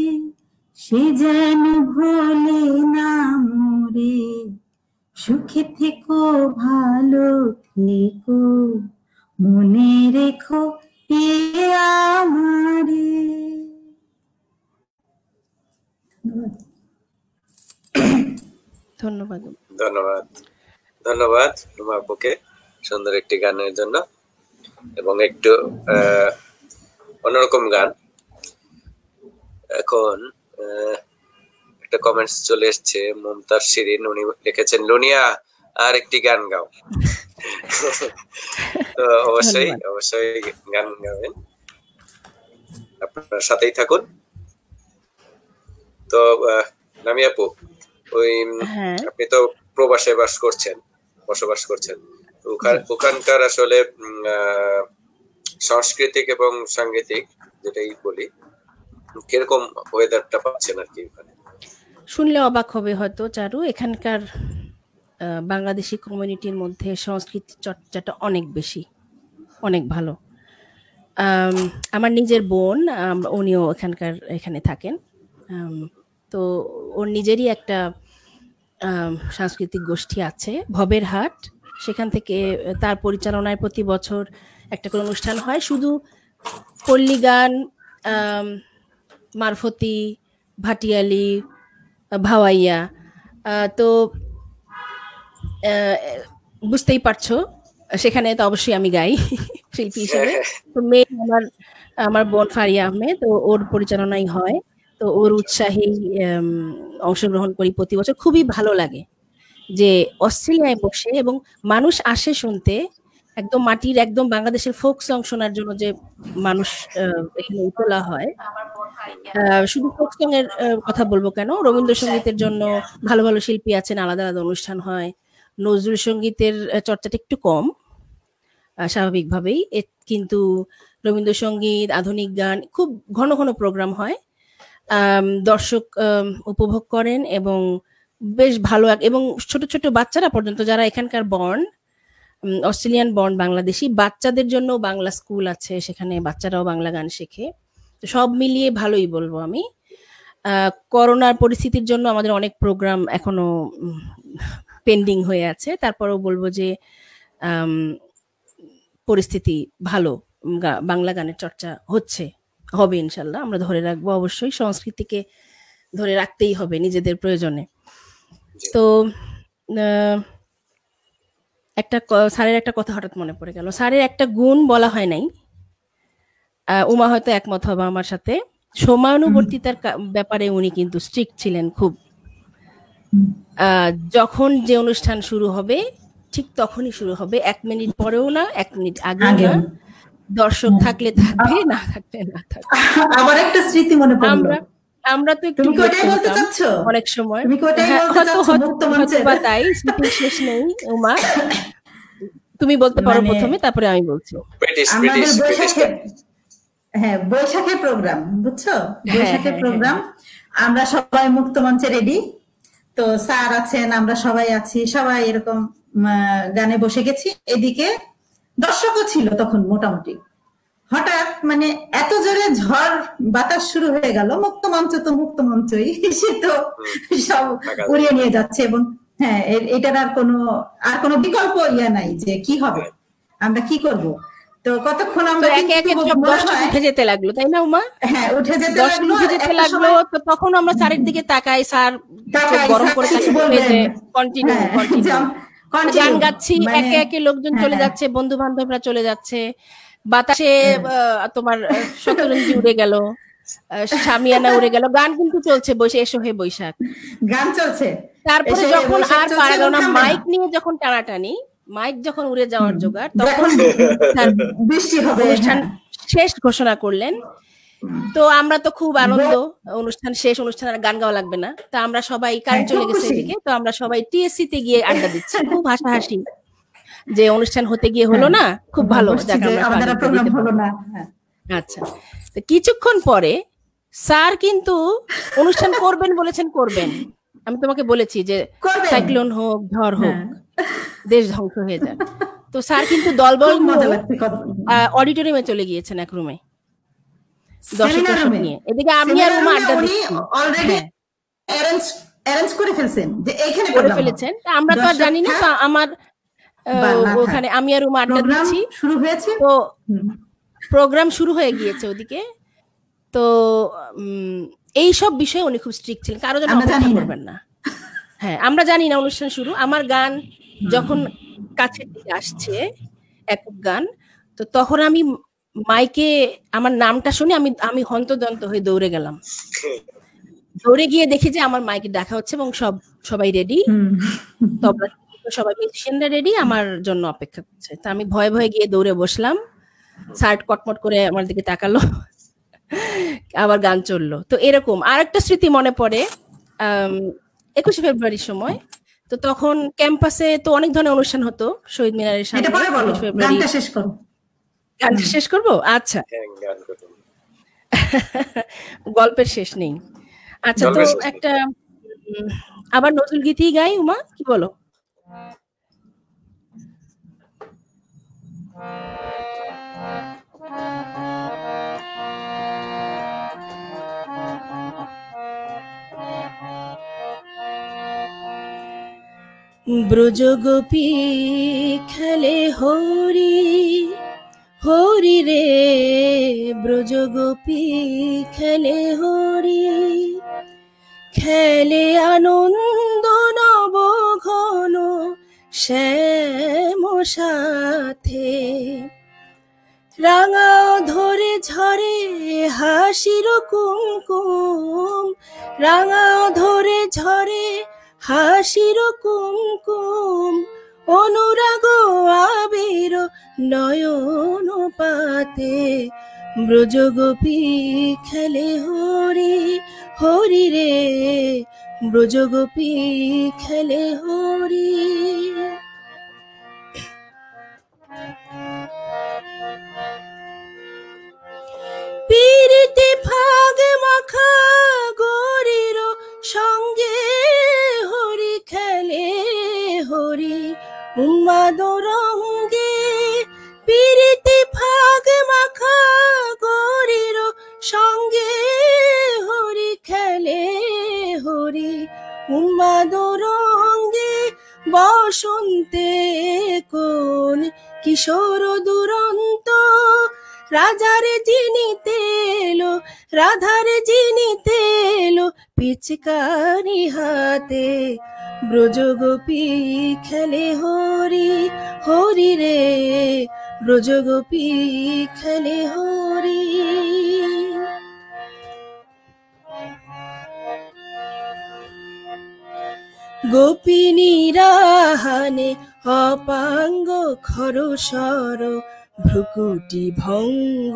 সে যেন ভোলে না মোরে, সুখে থেকো ভালো থেকো, মনে রেখো এ আমারে। ধন্যবাদ। ধন্যবাদ, ধন্যবাদ রুমা আপুকে সুন্দর একটি গানের জন্য, এবং একটু অন্যরকম গান। এখন একটা কমেন্টস চলে এসছে, মুমতাজ শিরিন, উনি লিখেছেন লুনিয়া আর একটি গান গাও। তো অবশ্যই অবশ্যই গান গাবেন, আপনার সাথেই থাকুন। তো নামি আপু, ওই আপনি তো প্রবাসে বসবাস করছেন, ওখানকার আসলে সাংস্কৃতিক এবং সাংগীতিক যেটাই বলি, কিরকম ওয়েদারটা পাচ্ছেন আর কি ওখানে? শুনলে অবাক হবে হয়তো চারু, এখানকার বাংলাদেশি কমিউনিটির মধ্যে সংস্কৃতি চর্চাটা অনেক বেশি, অনেক ভালো। আমার নিজের বোন, উনিও এখানে থাকেন, তো ওর নিজেরই একটা সাংস্কৃতিক গোষ্ঠী আছে ভবের হাট, সেখান থেকে তার পরিচালনায় প্রতি বছর একটা করে অনুষ্ঠান হয়, শুধু পল্লী গান, মারফতি, ভাটিয়ালি, ভাওয়াইয়া। তো বুঝতেই পারছো সেখানে তো অবশ্যই আমি গাই শিল্পী হিসেবে। তো মেয়ে আমার বোন ফারিয়া আহমেদ, তো ওর পরিচালনাই হয়, তো ওর উৎসাহে অংশগ্রহণ করি প্রতি বছর। খুবই ভালো লাগে যে অস্ট্রেলিয়ায় বসে এবং মানুষ আসে শুনতে, একদম মাটির একদম বাংলাদেশের ফোক সং শোনার জন্য যে মানুষ এখানে তোলা হয়। শুধু ফোক সং এর কথা বলবো কেন, রবীন্দ্রসঙ্গীতের জন্য ভালো ভালো শিল্পী আছেন, আলাদা আলাদা অনুষ্ঠান হয়। নজরুল সঙ্গীতের চর্চাটা একটু কম স্বাভাবিকভাবেই, কিন্তু রবীন্দ্রসঙ্গীত, আধুনিক গান খুব ঘন ঘন প্রোগ্রাম হয়, দর্শক উপভোগ করেন এবং বেশ ভালো। এবং ছোট ছোট বাচ্চারা পর্যন্ত যারা এখানকার বর্ন, অস্ট্রেলিয়ান বর্ন বাংলাদেশি, বাচ্চাদের জন্য বাংলা স্কুল আছে, সেখানে বাচ্চারাও বাংলা গান শেখে। তো সব মিলিয়ে ভালোই বলবো আমি। করোনার পরিস্থিতির জন্য আমাদের অনেক প্রোগ্রাম এখনো পেন্ডিং হয়ে আছে, তারপরেও বলবো যে পরিস্থিতি ভালো, বাংলা গানের চর্চা হবে ইনশাল্লাহ। আমরা ধরে রাখবো, অবশ্যই সংস্কৃতিকে ধরে রাখতেই হবে নিজেদের প্রয়োজনে। তো স্যারের একটা কথা হঠাৎ মনে পড়ে গেল। স্যারের একটা গুণ বলা হয় নাই, উমা হয়তো একমত হবে আমার সাথে। সময়ানুবর্তিতার ব্যাপারে উনি কিন্তু স্ট্রিক্ট ছিলেন খুব। যখন যে অনুষ্ঠান শুরু হবে ঠিক তখনই শুরু হবে, 1 মিনিট পরেও না, 1 মিনিট আগেও না। দর্শক থাকলে থাকবে, না থাকলে না থাকবে। আবার একটা স্মৃতি মনে পড়লো, আমরা তো একটু অনেক সময় হয়তো বা তাই, স্মৃতির শেষ নেই। উমা, তুমি বলতে পারো প্রথমে, তারপরে আমি বলছি। হ্যাঁ, বৈশাখের প্রোগ্রাম, বুঝছো? বৈশাখের প্রোগ্রাম, আমরা সবাই মুক্ত মঞ্চে রেডি। তো স্যার আছেন, আমরা সবাই আছি, সবাই এরকম গানে বসে গেছি। এদিকে দর্শকও ছিল তখন মোটামুটি। হঠাৎ মানে এত জোরে ঝড় বাতাস শুরু হয়ে গেল, মুক্ত মঞ্চ তো মুক্ত মঞ্চই, সে তো সব উড়িয়ে নিয়ে যাচ্ছে। এবং হ্যাঁ, এটার আর কোনো বিকল্প নাই যে কি হবে, আমরা কি করব। তো কতক্ষণ আমরা উঠে যেতে লাগলো, তাই না উমা? হ্যাঁ, উঠে যেতে লাগলো। তো তখন আমরা স্যারের দিকে তাকাই, স্যার গরম করে কন্টিনিউ গান গাচ্ছি, একে একে লোকজন চলে যাচ্ছে, বন্ধু বান্ধবরা চলে যাচ্ছে, বাতাসে তোমার শতরঞ্জি উড়ে গেল, শামিয়ানা উড়ে গেল, গান কিন্তু চলছে, বসে এসো হে বৈশাখ গান চলছে। তারপরে যখন আর পারা গেল না, মাইক নিয়ে যখন টানাটানি, মাইক যখন উড়ে যাওয়ার জোগাড়, তখন বৃষ্টি হবে, অনুষ্ঠান শেষ ঘোষণা করলেন। তো আমরা তো খুব আনন্দ, অনুষ্ঠান শেষ, অনুষ্ঠান আর গান গাওয়া লাগবে না। তো আমরা সবাই, কারেন্ট চলে গেছে এদিকে, তো আমরা সবাই টিএসসি তে গিয়ে আড্ডা দিচ্ছি, খুব হাসাহাসি যে অনুষ্ঠান হতে গিয়ে হলো না, খুব ভালো। আচ্ছা, তো কিছুক্ষণ পরে স্যার কিন্তু অনুষ্ঠান করবেন বলেছেন, করবেন। আমি তোমাকে বলেছি যে সাইক্লোন হোক, ঝড় হোক, দেশ ধ্বংস হয়ে যায়। তো স্যার কিন্তু দলবল অডিটোরিয়ামে চলে গিয়েছেন, এক রুমে দর্শক নিয়ে। এদিকে আমি আর উমা আড্ডা দিচ্ছি, ফেলেছেন। আমরা তো আর জানি না। তো আমার ওখানে আমি আর উমা আড্ডা দিচ্ছি, শুরু হয়েছে, তো প্রোগ্রাম শুরু হয়ে গিয়েছে ওদিকে। তো এই সব বিষয়ে উনি খুব স্ট্রিক্ট ছিলেন, কারো জন্য অপেক্ষা করবেন না। হ্যাঁ, আমরা জানি না অনুষ্ঠান শুরু। আমার গান যখন কাছের দিকে আসছে, একক গান, তো তখন আমি মাইকে আমার নামটা শুনে আমি হন্তদন্ত হয়ে দৌড়ে গেলাম। দৌড়ে গিয়ে দেখি যে আমার মাইকে ডাকা হচ্ছে এবং সবাই রেডি, তবলা সবাই মিউজিশিয়ানরা রেডি, আমার জন্য অপেক্ষা করছে। তা আমি ভয়ে ভয়ে গিয়ে দৌড়ে বসলাম, শার্ট কটমট করে আমার দিকে তাকালো, আবার গান চললো। তো এরকম আরেকটা স্মৃতি মনে পড়ে, 21 ফেব্রুয়ারির সময়। তো তখন ক্যাম্পাসে তো অনেক ধরনের অনুষ্ঠান হতো, শহীদ মিনারের সামনে। 21 ফেব্রুয়ারি গানটা শেষ করবো? আচ্ছা, গল্পের শেষ নেই। আচ্ছা, তো একটা আবার নজরুল গীতি গাই, উমা, কি বলো? ব্রজগোপী খেলে হরি হরি রে, ব্রজগোপী খেলে হরি, খেলে আনন্দ নব ঘন শ্যাম সাথে, রাঙা ধরে ঝরে হাসির কুমকুম, রাঙা ধরে ঝরে হাসির কুমকুম, অনুরাগ আবির নয়ন পাতে, ব্রজগোপী খেলে হরি হরি রে, ব্রজগোপী খেলে হরি। পীরিতি ফাগ মাখা গরির সঙ্গে হরি খেলে হরি, উন্মাদ রঙ্গে, পীরিতি ফাগ মাখা গরির সঙ্গে হরি খেলে হরি, উন্মাদ রঙ্গে, বসন্তে কোন কিশোর দুরন্ত, রাজারে জিনিতে এলো, রাধারে জিনিতে এলো, পিচকারি হাতে, ব্রজগোপী খেলে হরি হরি রে, ব্রজগোপী খেলে হরি। গোপিনীরা হানে অপাঙ্গ খরসর, ভ্রুকুটি ভঙ্গ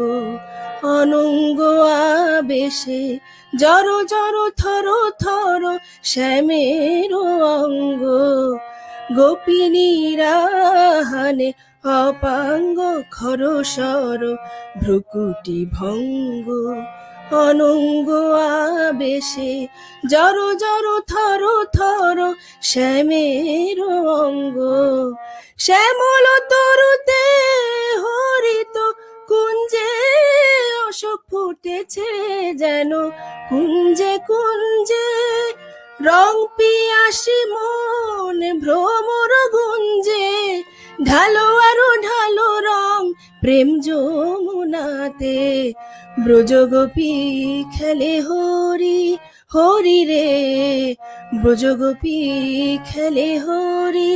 অনঙ্গ আবেশে, জর জর থর থর শ্যামের অঙ্গ। গোপিনীরা হানে অপাঙ্গ খরসর, ভ্রুকুটি ভঙ্গ অনঙ্গ আবেশে, জর জর থর থর শ্যামের অঙ্গ। শ্যামল তরুতে হরিত কুঞ্জে, অশোক ফুটেছে যেন কুঞ্জে কুঞ্জে, রং পিয়াসী মন ভ্রমর গুঞ্জে, ঢালো আরো ঢালো রং প্রেম যমুনাতে, ব্রজগোপী খেলে হরি হরি রে, ব্রজগোপী খেলে হরি।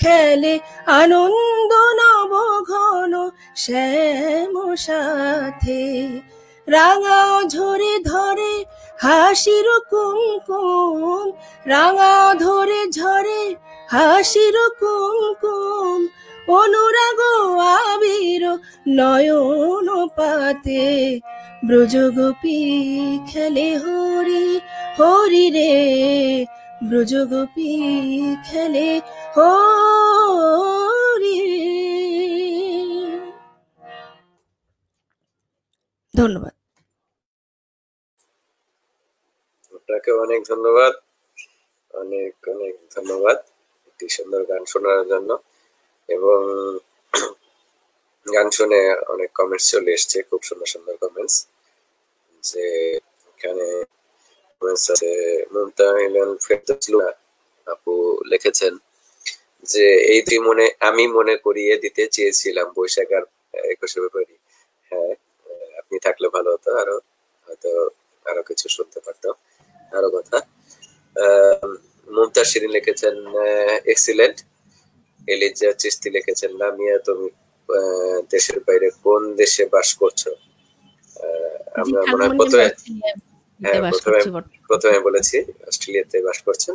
খেলে আনন্দ নব ঘন শ্যাম সাথে, রাঙা ঝরে ধরে হাসির কুমকুম, রাঙা ধরে ঝরে হাসির কুমকুম, অনুরাগ আবির নয়ন পাতে, ব্রজগোপী খেলে হরি হরি রে, ব্রজগোপী খেলে হরি। ধন্যবাদ। আপনাকে অনেক ধন্যবাদ, অনেক অনেক ধন্যবাদ একটি সুন্দর গান শোনার জন্য। এবং গান শুনে অনেক কমেন্টস চলে এসছে, খুব সুন্দর সুন্দর কমেন্টস। যে এখানে কমেন্টস আছে, মুমতাহিলাল ফেরদৌস লুনা আপু লিখেছেন যে এই দুই মনে আমি মনে করিয়ে দিতে চেয়েছিলাম বৈশাখ আর 21 ফেব্রুয়ারি। হ্যাঁ, আপনি থাকলে ভালো হতো, আরো হয়তো আরো কিছু শুনতে পারতাম, আরো কথা। মুমতাজ শিরিন লিখেছেন এক্সিলেন্ট। এলিজা চিস্তি লিখেছেন লামিয়া তুমি দেশের বাইরে কোন দেশে বাস করছো? আমরা মনে হয় প্রথমে বলেছি অস্ট্রেলিয়াতে বাস করছেন।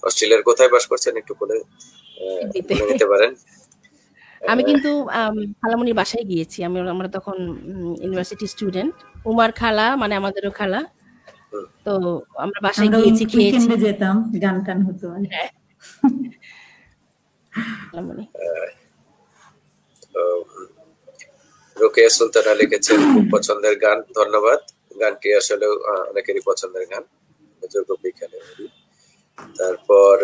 অস্ট্রেলিয়ার কোথায় বাস করছেন একটু বলে নিতে পারেন? আমি কিন্তু খালামণির বাসায় গিয়েছি। আমরা তখন ইউনিভার্সিটি স্টুডেন্ট। উমার খালা মানে আমাদেরও খালা, তো আমরা বাসায় গিয়েছি, খেয়েছি, যেতাম, গান টান হতো। রোকেয়া সুলতানা লিখেছেন খুব পছন্দের গান, ধন্যবাদ। গানটি আসলে অনেকেরই পছন্দের গান, ব্রজগোপী খেলে হরি। তারপর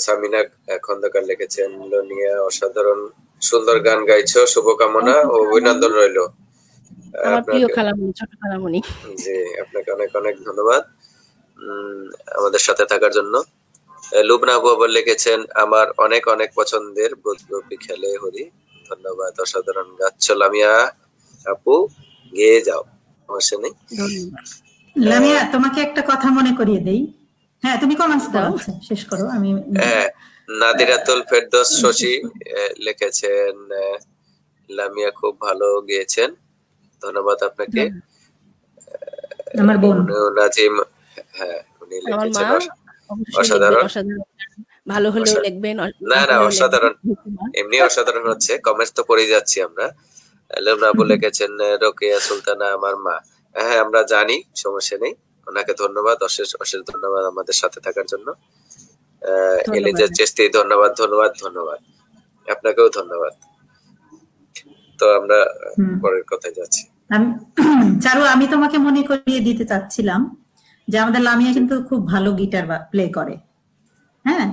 সামিনা খন্দকার লিখেছেন লোনিয়া অসাধারণ সুন্দর গান গাইছো, শুভকামনা ও অভিনন্দন রইল। আমার প্রিয় খালামণি, ছোট খালামণি। জি, আপনাকে অনেক অনেক ধন্যবাদ আমাদের সাথে থাকার জন্য। লুবনা আপু আবার লিখেছেন আমার অনেক অনেক পছন্দের ব্রজগোপী খেলে হরি, ধন্যবাদ, অসাধারণ গাচ্ছো লামিয়া আপু, গেয়ে যাও, সমস্যা নেই। লামিয়া তোমাকে একটা কথা মনে করিয়ে দেই। হ্যাঁ, তুমি কমেন্টস দাও, শেষ করো। আমি নাদিরাতুল ফেরদৌস শশী লিখেছেন লামিয়া খুব ভালো গেয়েছেন, ধন্যবাদ আপনাকে। আমার বোন নাজিম, হ্যাঁ উনি লিখেছেন অসাধারণ, ভালো হলেও লিখবেন। না না অসাধারণ, এমনি অসাধারণ হচ্ছে, কমেন্টস তো পড়ে যাচ্ছি আমরা। লুবনা আপু লিখেছেন রোকেয়া সুলতানা আমার মা। হ্যাঁ আমরা জানি, সমস্যা নেই। ওনাকে ধন্যবাদ, অশেষ অশেষ ধন্যবাদ আমাদের সাথে থাকার জন্য। এলিজা চেস্তি ধন্যবাদ ধন্যবাদ ধন্যবাদ, আপনাকেও ধন্যবাদ। তো আমরা পরের কথায় যাচ্ছি। চারু, আমি তোমাকে মনে করিয়ে দিতে চাচ্ছিলাম যে আমাদের লামিয়া কিন্তু খুব ভালো গিটার প্লে করে। হ্যাঁ,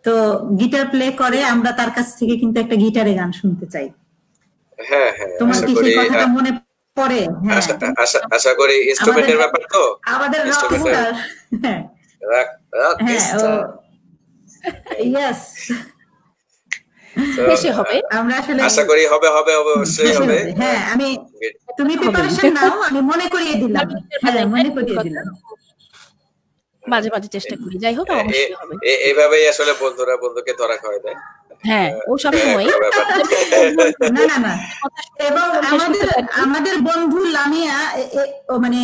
তো গিটার প্লে করে, আমরা তার কাছ থেকে কিন্তু একটা গিটারে গান শুনতে চাই। হ্যাঁ হ্যাঁ, তোমার কি সেই কথাটা মনে পড়ে? হ্যাঁ, আশা করি ইনস্ট্রুমেন্টের ব্যাপার তো আমাদের রকস্টার। হ্যাঁ ইয়েস, বেশি হবে, আমরা আসলে আশা করি হবে হবে হবে, অবশ্যই হবে। হ্যাঁ, আমি তুমি প্রিপারেশন নাও, আমি মনে করিয়ে দিলাম। হ্যাঁ, মনে করিয়ে দিলাম। মাঝে মাঝে চেষ্টা করি। যাই হোক অবশ্যই হবে। এইভাবেই আসলে বন্ধুরা বন্ধুকে ধরা খাওয়ায় দেয়। হ্যাঁ, ও সবসময় না না না এবং আমাদের বন্ধু লামিয়া মানে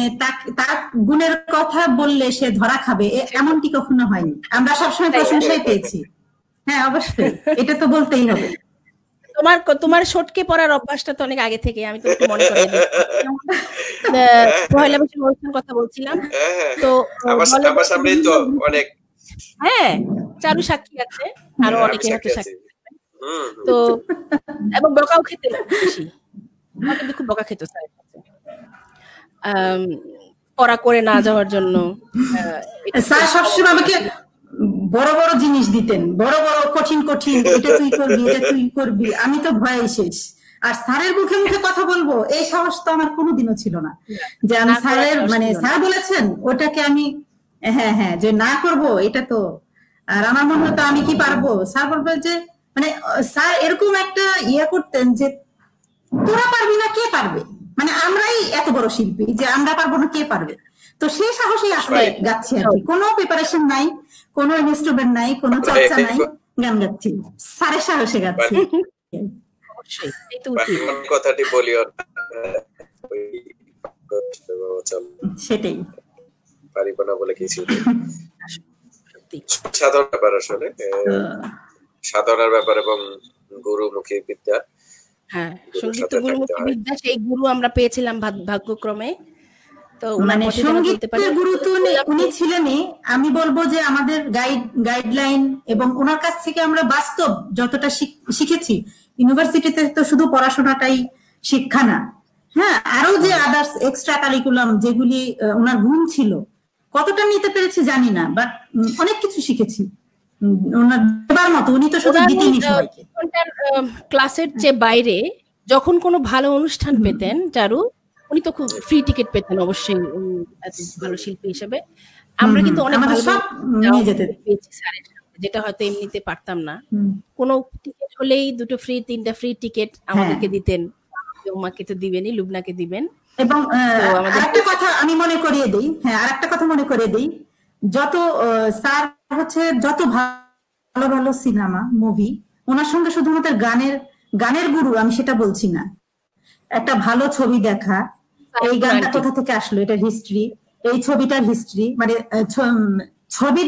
তার গুণের কথা বললে সে ধরা খাবে এমনটি কখনো হয়নি। আমরা সবসময় প্রশংসাই পেয়েছি। হ্যাঁ অবশ্যই, এটা তো বলতেই হবে। তোমার সটকে পড়ার অভ্যাসটা তো অনেক আগে থেকে, আমি তো একটু মনে করি পয়লা বৈশাখ অনুষ্ঠান কথা বলছিলাম তো আমার সামনে তো অনেক, হ্যাঁ চারু সাক্ষী আছে, আরো অনেকে হয়তো সাক্ষী, তো এবং বকাও খেতে বেশি, কিন্তু খুব বকা খেতে স্যার পড়া করে না যাওয়ার জন্য। স্যার সবসময় আমাকে বড় বড় জিনিস দিতেন, বড় বড় কঠিন কঠিন, এটা তুই করবি, এটা তুই করবি, আমি তো ভয়ে শেষ। আর স্যারের মুখে মুখে কথা বলবো এই সাহস তো আমার কোনোদিনও ছিল না, যে আমি স্যারের মানে স্যার বলেছেন ওটাকে আমি হ্যাঁ যে না করব এটা তো, আর আমার মনে হতো আমি কি পারবো। স্যার বলবে যে মানে স্যার এরকম একটা ইয়ে করতেন যে তোরা পারবি না কে পারবে, মানে আমরাই এত বড় শিল্পী যে আমরা পারবো না কে পারবে। তো সেই সাহসেই আসলে গাচ্ছি আর কি, কোনো প্রিপারেশন নাই, কোনো ইনস্ট্রুমেন্ট নাই, কোনো চর্চা নাই, গান গাচ্ছি স্যারের সাহসে গাচ্ছি। কথাটি বলিও সেটাই পারিব না বলে কিছু সাধারণ ব্যাপার, আসলে সাধনার ব্যাপার এবং গুরুমুখী বিদ্যা। হ্যাঁ, সঙ্গীত গুরুমুখী বিদ্যা, সেই গুরু আমরা পেয়েছিলাম ভাগ্যক্রমে। তো মানে সঙ্গীতের গুরু তো উনি ছিলেনই, আমি বলবো যে আমাদের গাইডলাইন এবং ওনার কাছ থেকে আমরা বাস্তব যতটা শিখেছি। ইউনিভার্সিটিতে তো শুধু পড়াশোনাটাই শিক্ষা না, হ্যাঁ আরো যে আদার্স এক্সট্রা কারিকুলাম যেগুলি ওনার গুণ ছিল, কতটা নিতে পেরেছি জানি না, বাট অনেক কিছু শিখেছি ওনার দেবার মতো। উনি তো শুধু দিতেনই সবাইকে। ক্লাসের যে বাইরে যখন কোনো ভালো অনুষ্ঠান পেতেন চারু, উনি তো খুব ফ্রি টিকিট পেতেন অবশ্যই, এত ভালো শিল্পী হিসেবে। আমরা কিন্তু অনেক ভালো পেয়েছি স্যারের, যেটা হয়তো এমনিতে পারতাম না। কোনো টিকিট হলেই 2টো ফ্রি 3টা ফ্রি টিকিট আমাদেরকে দিতেন। উমাকে তো দিবেনই, লুবনাকে দিবেন। এবং আরেকটা কথা আমি মনে করিয়ে দিই, হ্যাঁ আরেকটা কথা মনে করিয়ে দিই, যত স্যার হচ্ছে যত ভালো ভালো সিনেমা মুভি, ওনার সঙ্গে শুধুমাত্র গানের গুরু আমি সেটা বলছি না, একটা ভালো ছবি দেখা, এই গানটা কোথা থেকে আসলো, এটার হিস্ট্রি, এই ছবিটার হিস্ট্রি, মানে ছবি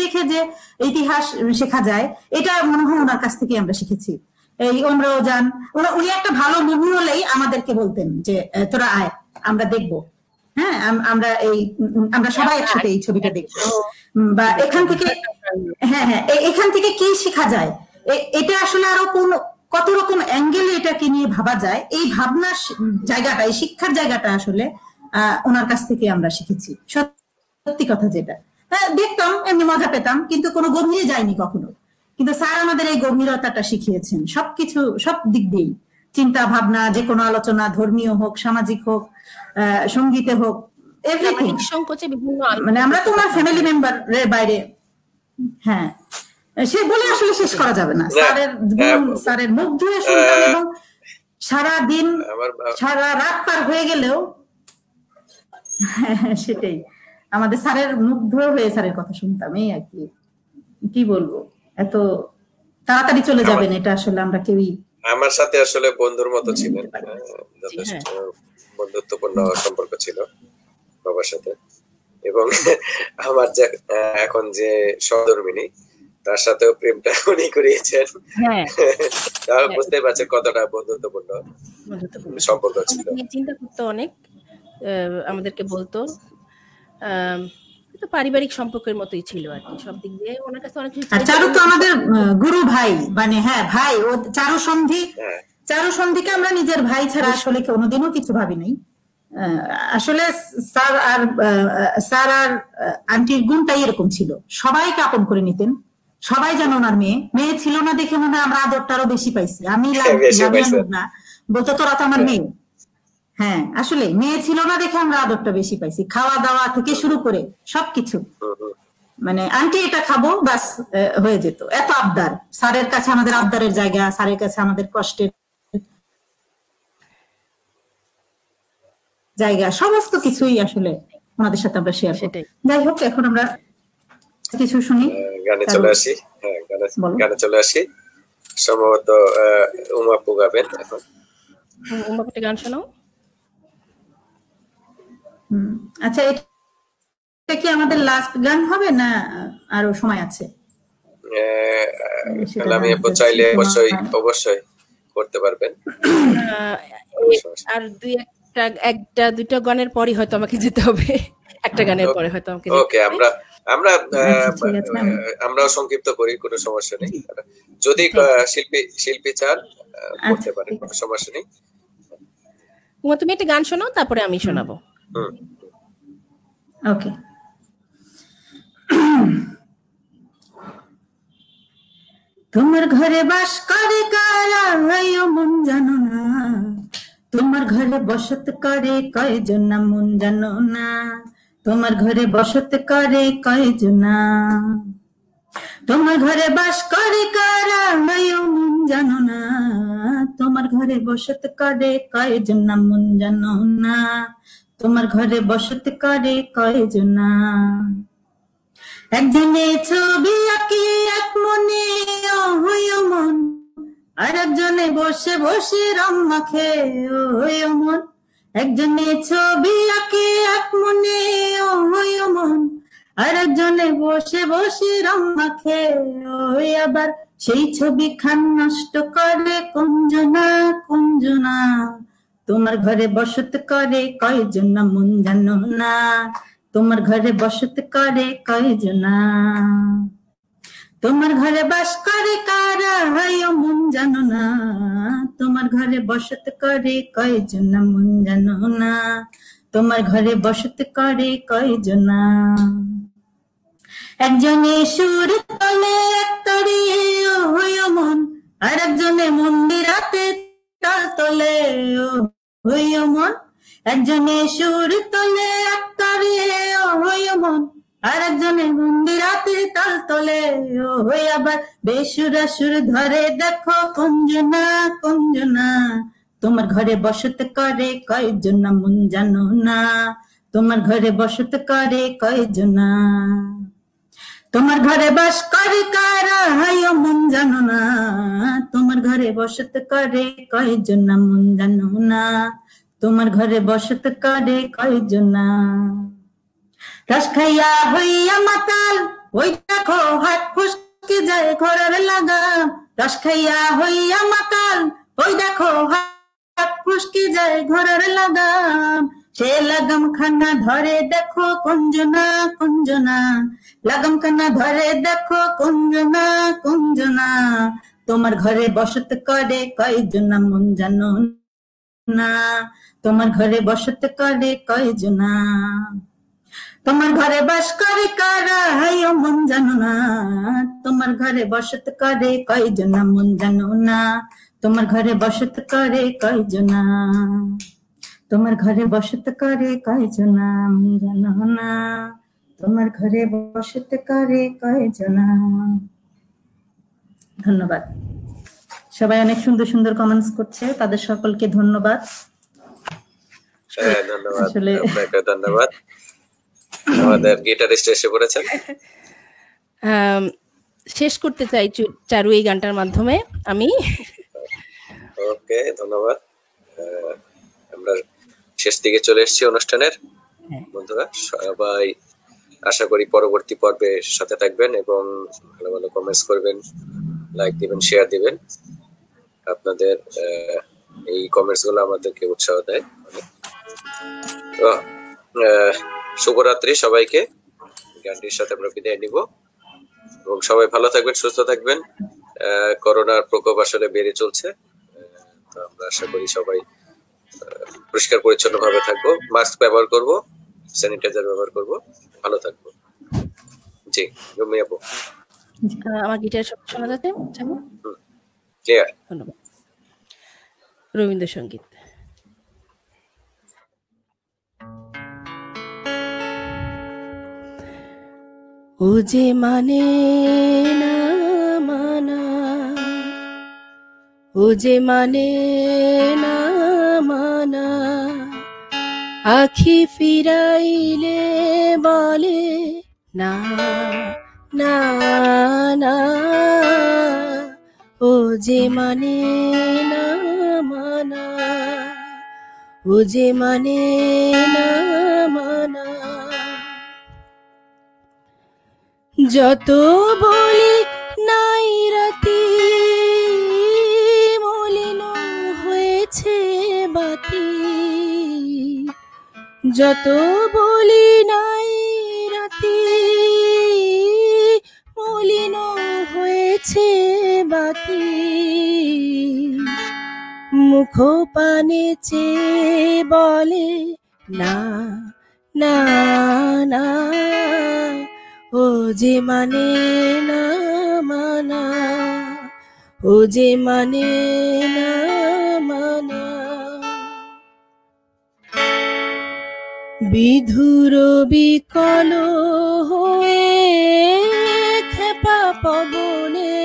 দেখে যে ইতিহাস শেখা যায়, এটা মনে হয় ওনার কাছ থেকে আমরা শিখেছি। এই অমরাওজান, উনি একটা ভালো মুভি হলেই আমাদেরকে বলতেন যে তোরা আয় আমরা দেখবো, হ্যাঁ আমরা সবাই একসাথে এই ছবিটা দেখবো, বা এখান থেকে কি শেখা যায়, এটা আসলে আরো কত রকম অ্যাঙ্গেলে এটাকে নিয়ে ভাবা যায়, এই ভাবনার জায়গাটা, এই শিক্ষার জায়গাটা আসলে ওনার কাছ থেকে আমরা শিখেছি। সত্যি কথা যেটা দেখতাম এমনি মজা পেতাম, কিন্তু কোনো গভীরে যায়নি কখনো। কিন্তু স্যার আমাদের এই গভীরতাটা শিখিয়েছেন সবকিছু, সব দিক দিয়েই, চিন্তা ভাবনা, যে কোনো আলোচনা, ধর্মীয় হোক, সামাজিক হোক, সঙ্গীতে হোক, এভরিথিং। মানে আমরা তো ওনার ফ্যামিলি মেম্বারের বাইরে, হ্যাঁ সে বলে আসলে শেষ করা যাবে না। স্যারের মুখ ধুয়ে শুনতাম, এবং সারা দিন সারা রাত পার হয়ে গেলেও সেটাই আমাদের স্যারের মুখ ধুয়ে হয়ে স্যারের কথা শুনতাম। এই আর কি বলবো, এত তাড়াতাড়ি চলে যাবেন এটা আসলে আমরা কেউই। আমার সাথে আসলে বন্ধুর মতো ছিলেন, যথেষ্ট বন্ধুত্বপূর্ণ সম্পর্ক ছিল বাবার সাথে। এবং আমার এখন যে সহধর্মিনী, তার সাথেও প্রেমটা উনি করিয়েছেন। তাহলে বুঝতে পারছেন কতটা বন্ধুত্বপূর্ণ সম্পর্ক ছিল। চিন্তা করতে অনেক, আমাদেরকে বলতো, পারিবারিক সম্পর্কের মতোই ছিল আর কি, সব দিক দিয়ে ওনার কাছে অনেক কিছু। চারু তো আমাদের গুরু ভাই, মানে হ্যাঁ ভাই, ও চারু সন্ধিকে আমরা নিজের ভাই ছাড়া আসলে কোনোদিনও কিছু ভাবি নাই। আসলে স্যার আর আন্টির গুণটাই এরকম ছিল, সবাইকে আপন করে নিতেন, সবাই যেন ওনার মেয়ে ছিল না দেখে মনে হয় আমরা আদরটা আরো বেশি পাইছি। আমি না বলতো তোরা তো আমার মেয়ে, হ্যাঁ আসলে মেয়ে ছিল না দেখে আমরা আদরটা বেশি পাইছি, খাওয়া দাওয়া থেকে শুরু করে সবকিছু। মানে আন্টি এটা খাবো বাস হয়ে যেত, এত আবদার। স্যারের কাছে আমাদের আবদারের জায়গা, স্যারের কাছে আমাদের কষ্টের জায়গা, সমস্ত কিছুই আসলে ওনাদের সাথে আমরা শেয়ার করব। সেটাই। যাই হোক, এখন আমরা কিছু শুনি। গানে চলে আসি। হ্যাঁ, গানে চলে আসি। সম্ভবত উমাপু গাবেন এখন। উমাপু একটা গান শোনাও। আচ্ছা, এটা কি আমাদের লাস্ট গান হবে না আরো সময় আছে? আমি চাইলে অবশ্যই করতে পারবেন। আর একটা দুটো গানের পরই হয়তো আমাকে যেতে হবে। একটা গানের পরে হয়তো আমাকে যেতে হবে। ওকে, আমরাও সংক্ষিপ্ত করি, কোনো সমস্যা নেই। যদি শিল্পী চান করতে পারেন, কোনো সমস্যা নেই। তুমি একটা গান শোনাও, তারপরে আমি শোনাবো। ওকে। তোমার ঘরে বাস করে কারা মন জানো না, তোমার ঘরে বসত করে কয়জন না মন জানো না, তোমার ঘরে বসত করে কয়জন না, তোমার ঘরে বাস করে কারা মন জানো না, তোমার ঘরে বসত করে কয়জন না মন জানো না, তোমার ঘরে বসত করে কয়জন না। একজনে ছবি আঁকি এক মনে মন, আর একজনে বসে বসে রং মাখে মন, একজনে ছবি আঁকি এক মনে মন, আর একজনে বসে বসে রং মাখে, আবার সেই ছবি খান নষ্ট করে কুঞ্জনা কুঞ্জনা, তোমার ঘরে বসত করে কয়জন না মন জানো না, তোমার ঘরে বসত করে কয়জন না, তোমার ঘরে বাস করে কারা মন জানো না, তোমার ঘরে বসত করে কয়জন না মন জানো না, তোমার ঘরে বসত করে কয়জন না। একজনে সুর তলে তরিয়ে মন, আর একজনে মন্দিরাতে তাল তলে মন, একজনে সুর তলে তরিয়ে মন, আর একজনে মন্দিরাতে তাল তলে, আবার বেসুরা সুর ধরে দেখো কুঞ্জনা কুঞ্জনা, তোমার ঘরে বসত করে কয়জন না মন জানো না, তোমার ঘরে বসত করে কয়জন না, তোমার ঘরে বাস করে কারা মন জানো না, তোমার ঘরে বসত করে কয়জন না মন জানো না, তোমার ঘরে বসত করে কয়জন না। রস খাইয়া হইয়া মাতাল ওই দেখো হাত ফুসকে যায় ঘরের লাগাম, রস খাইয়া হইয়া মাতাল ওই দেখো হাত ফুসকে যায় ঘরের লাগাম, সে লাগাম খানা ধরে দেখো কুঞ্জনা কুঞ্জনা, লাগাম খানা ধরে দেখো কুঞ্জনা কুঞ্জনা, তোমার ঘরে বসত করে কয়জন না মন জানো না, তোমার ঘরে বসত করে কয়জন না, তোমার ঘরে বাস করে কারা মন জানো না, তোমার ঘরে বসত করে কয়জন না মন জানো না, তোমার ঘরে বসত করে কয়জন না, তোমার ঘরে বসত করে কয়জন না মন জানো না, তোমার ঘরে বসত করে কয়জন না। ধন্যবাদ। সবাই অনেক সুন্দর সুন্দর কমেন্টস করছে, তাদের সকলকে ধন্যবাদ। ধন্যবাদ, আপনাকে ধন্যবাদ। আমাদের গিটারিস্ট এসে পড়েছেন। শেষ করতে চাই চারু এই গানটার মাধ্যমে আমি। ওকে, ধন্যবাদ। আমরা শেষ দিকে চলে এসেছি অনুষ্ঠানের। বন্ধুরা সবাই আশা করি পরবর্তী পর্বে সাথে থাকবেন এবং ভালো ভালো কমেন্টস করবেন, লাইক দিবেন, শেয়ার দিবেন। আপনাদের এই কমেন্টস গুলো আমাদেরকে উৎসাহ দেয়। তো শুভরাত্রি সবাইকে। গানটির সাথে আমরা বিদায় নিব এবং সবাই ভালো থাকবেন, সুস্থ থাকবেন। করোনার প্রকোপ আসলে বেড়ে চলছে, তো আমরা আশা করি সবাই পরিষ্কার পরিচ্ছন্ন ভাবে থাকবো, মাস্ক ব্যবহার করব, স্যানিটাইজার ব্যবহার করব, ভালো থাকবো। জি রুমি আপু, আমার গিটার শোনা যাচ্ছে? ক্লিয়ার। ধন্যবাদ। রবীন্দ্রসঙ্গীত। ও যে মানে না মানা, ও যে মানে না মানা, আখি ফিরাইলে বলে না না না, ও যে মানে না মানা, ও যে মানে না মানা। যত বলি নাই রাতি, মলিন হয়েছে বাতি। যত বলি নাই রাতি, মলিন হয়েছে বাতি। মুখ পানে চেয়ে বলে না না না, ও যে মানে না মানা, ও যে মানে না মানা। বিধুর বিকল হয়ে খেপা পবনে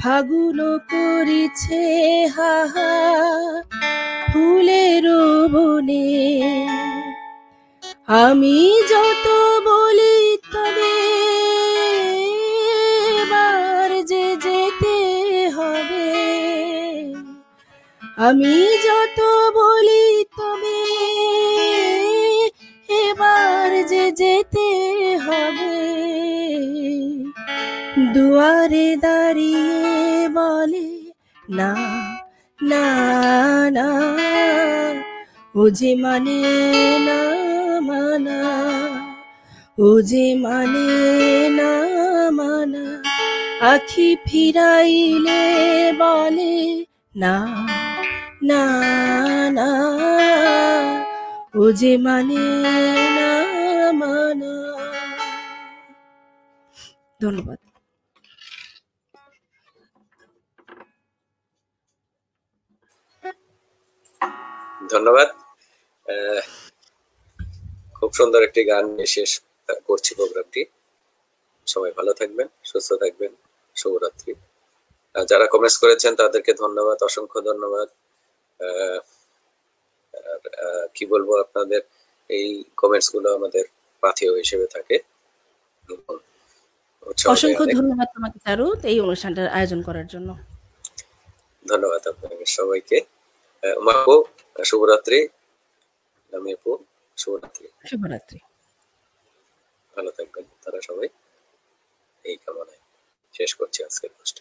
ফাগুন করিছে হাহা ফুলের বনে। আমি যত বলি তবে এবার যে যেতে হবে, আমি যত বলি তবে এবার যে যেতে হবে। দুয়ারে দাঁড়িয়ে বলে না না না, ও যে মানে না মানা, ও যে মানে না মানা। আখি ফিরাইলে বলে না না না, ও যে মানে না মানা। ধন্যবাদ। ধন্যবাদ। খুব সুন্দর একটি গান নিয়ে শেষ করছি প্রোগ্রামটি। সবাই ভালো থাকবেন, সুস্থ থাকবেন, শুভরাত্রি। যারা কমেন্টস করেছেন তাদেরকে ধন্যবাদ, অসংখ্য ধন্যবাদ। কি বলবো, আপনাদের এই কমেন্টস গুলো আমাদের পাথেয় হিসেবে থাকে। অসংখ্য ধন্যবাদ তোমাকে চারু এই অনুষ্ঠানটার আয়োজন করার জন্য। ধন্যবাদ আপনাদের সবাইকে। মাপু শুভরাত্রি, আমি আপু শুভরাত্রি। শুভরাত্রি। ভালো থাকবেন তারা সবাই, এই কামনায় শেষ করছি আজকের পোস্ট।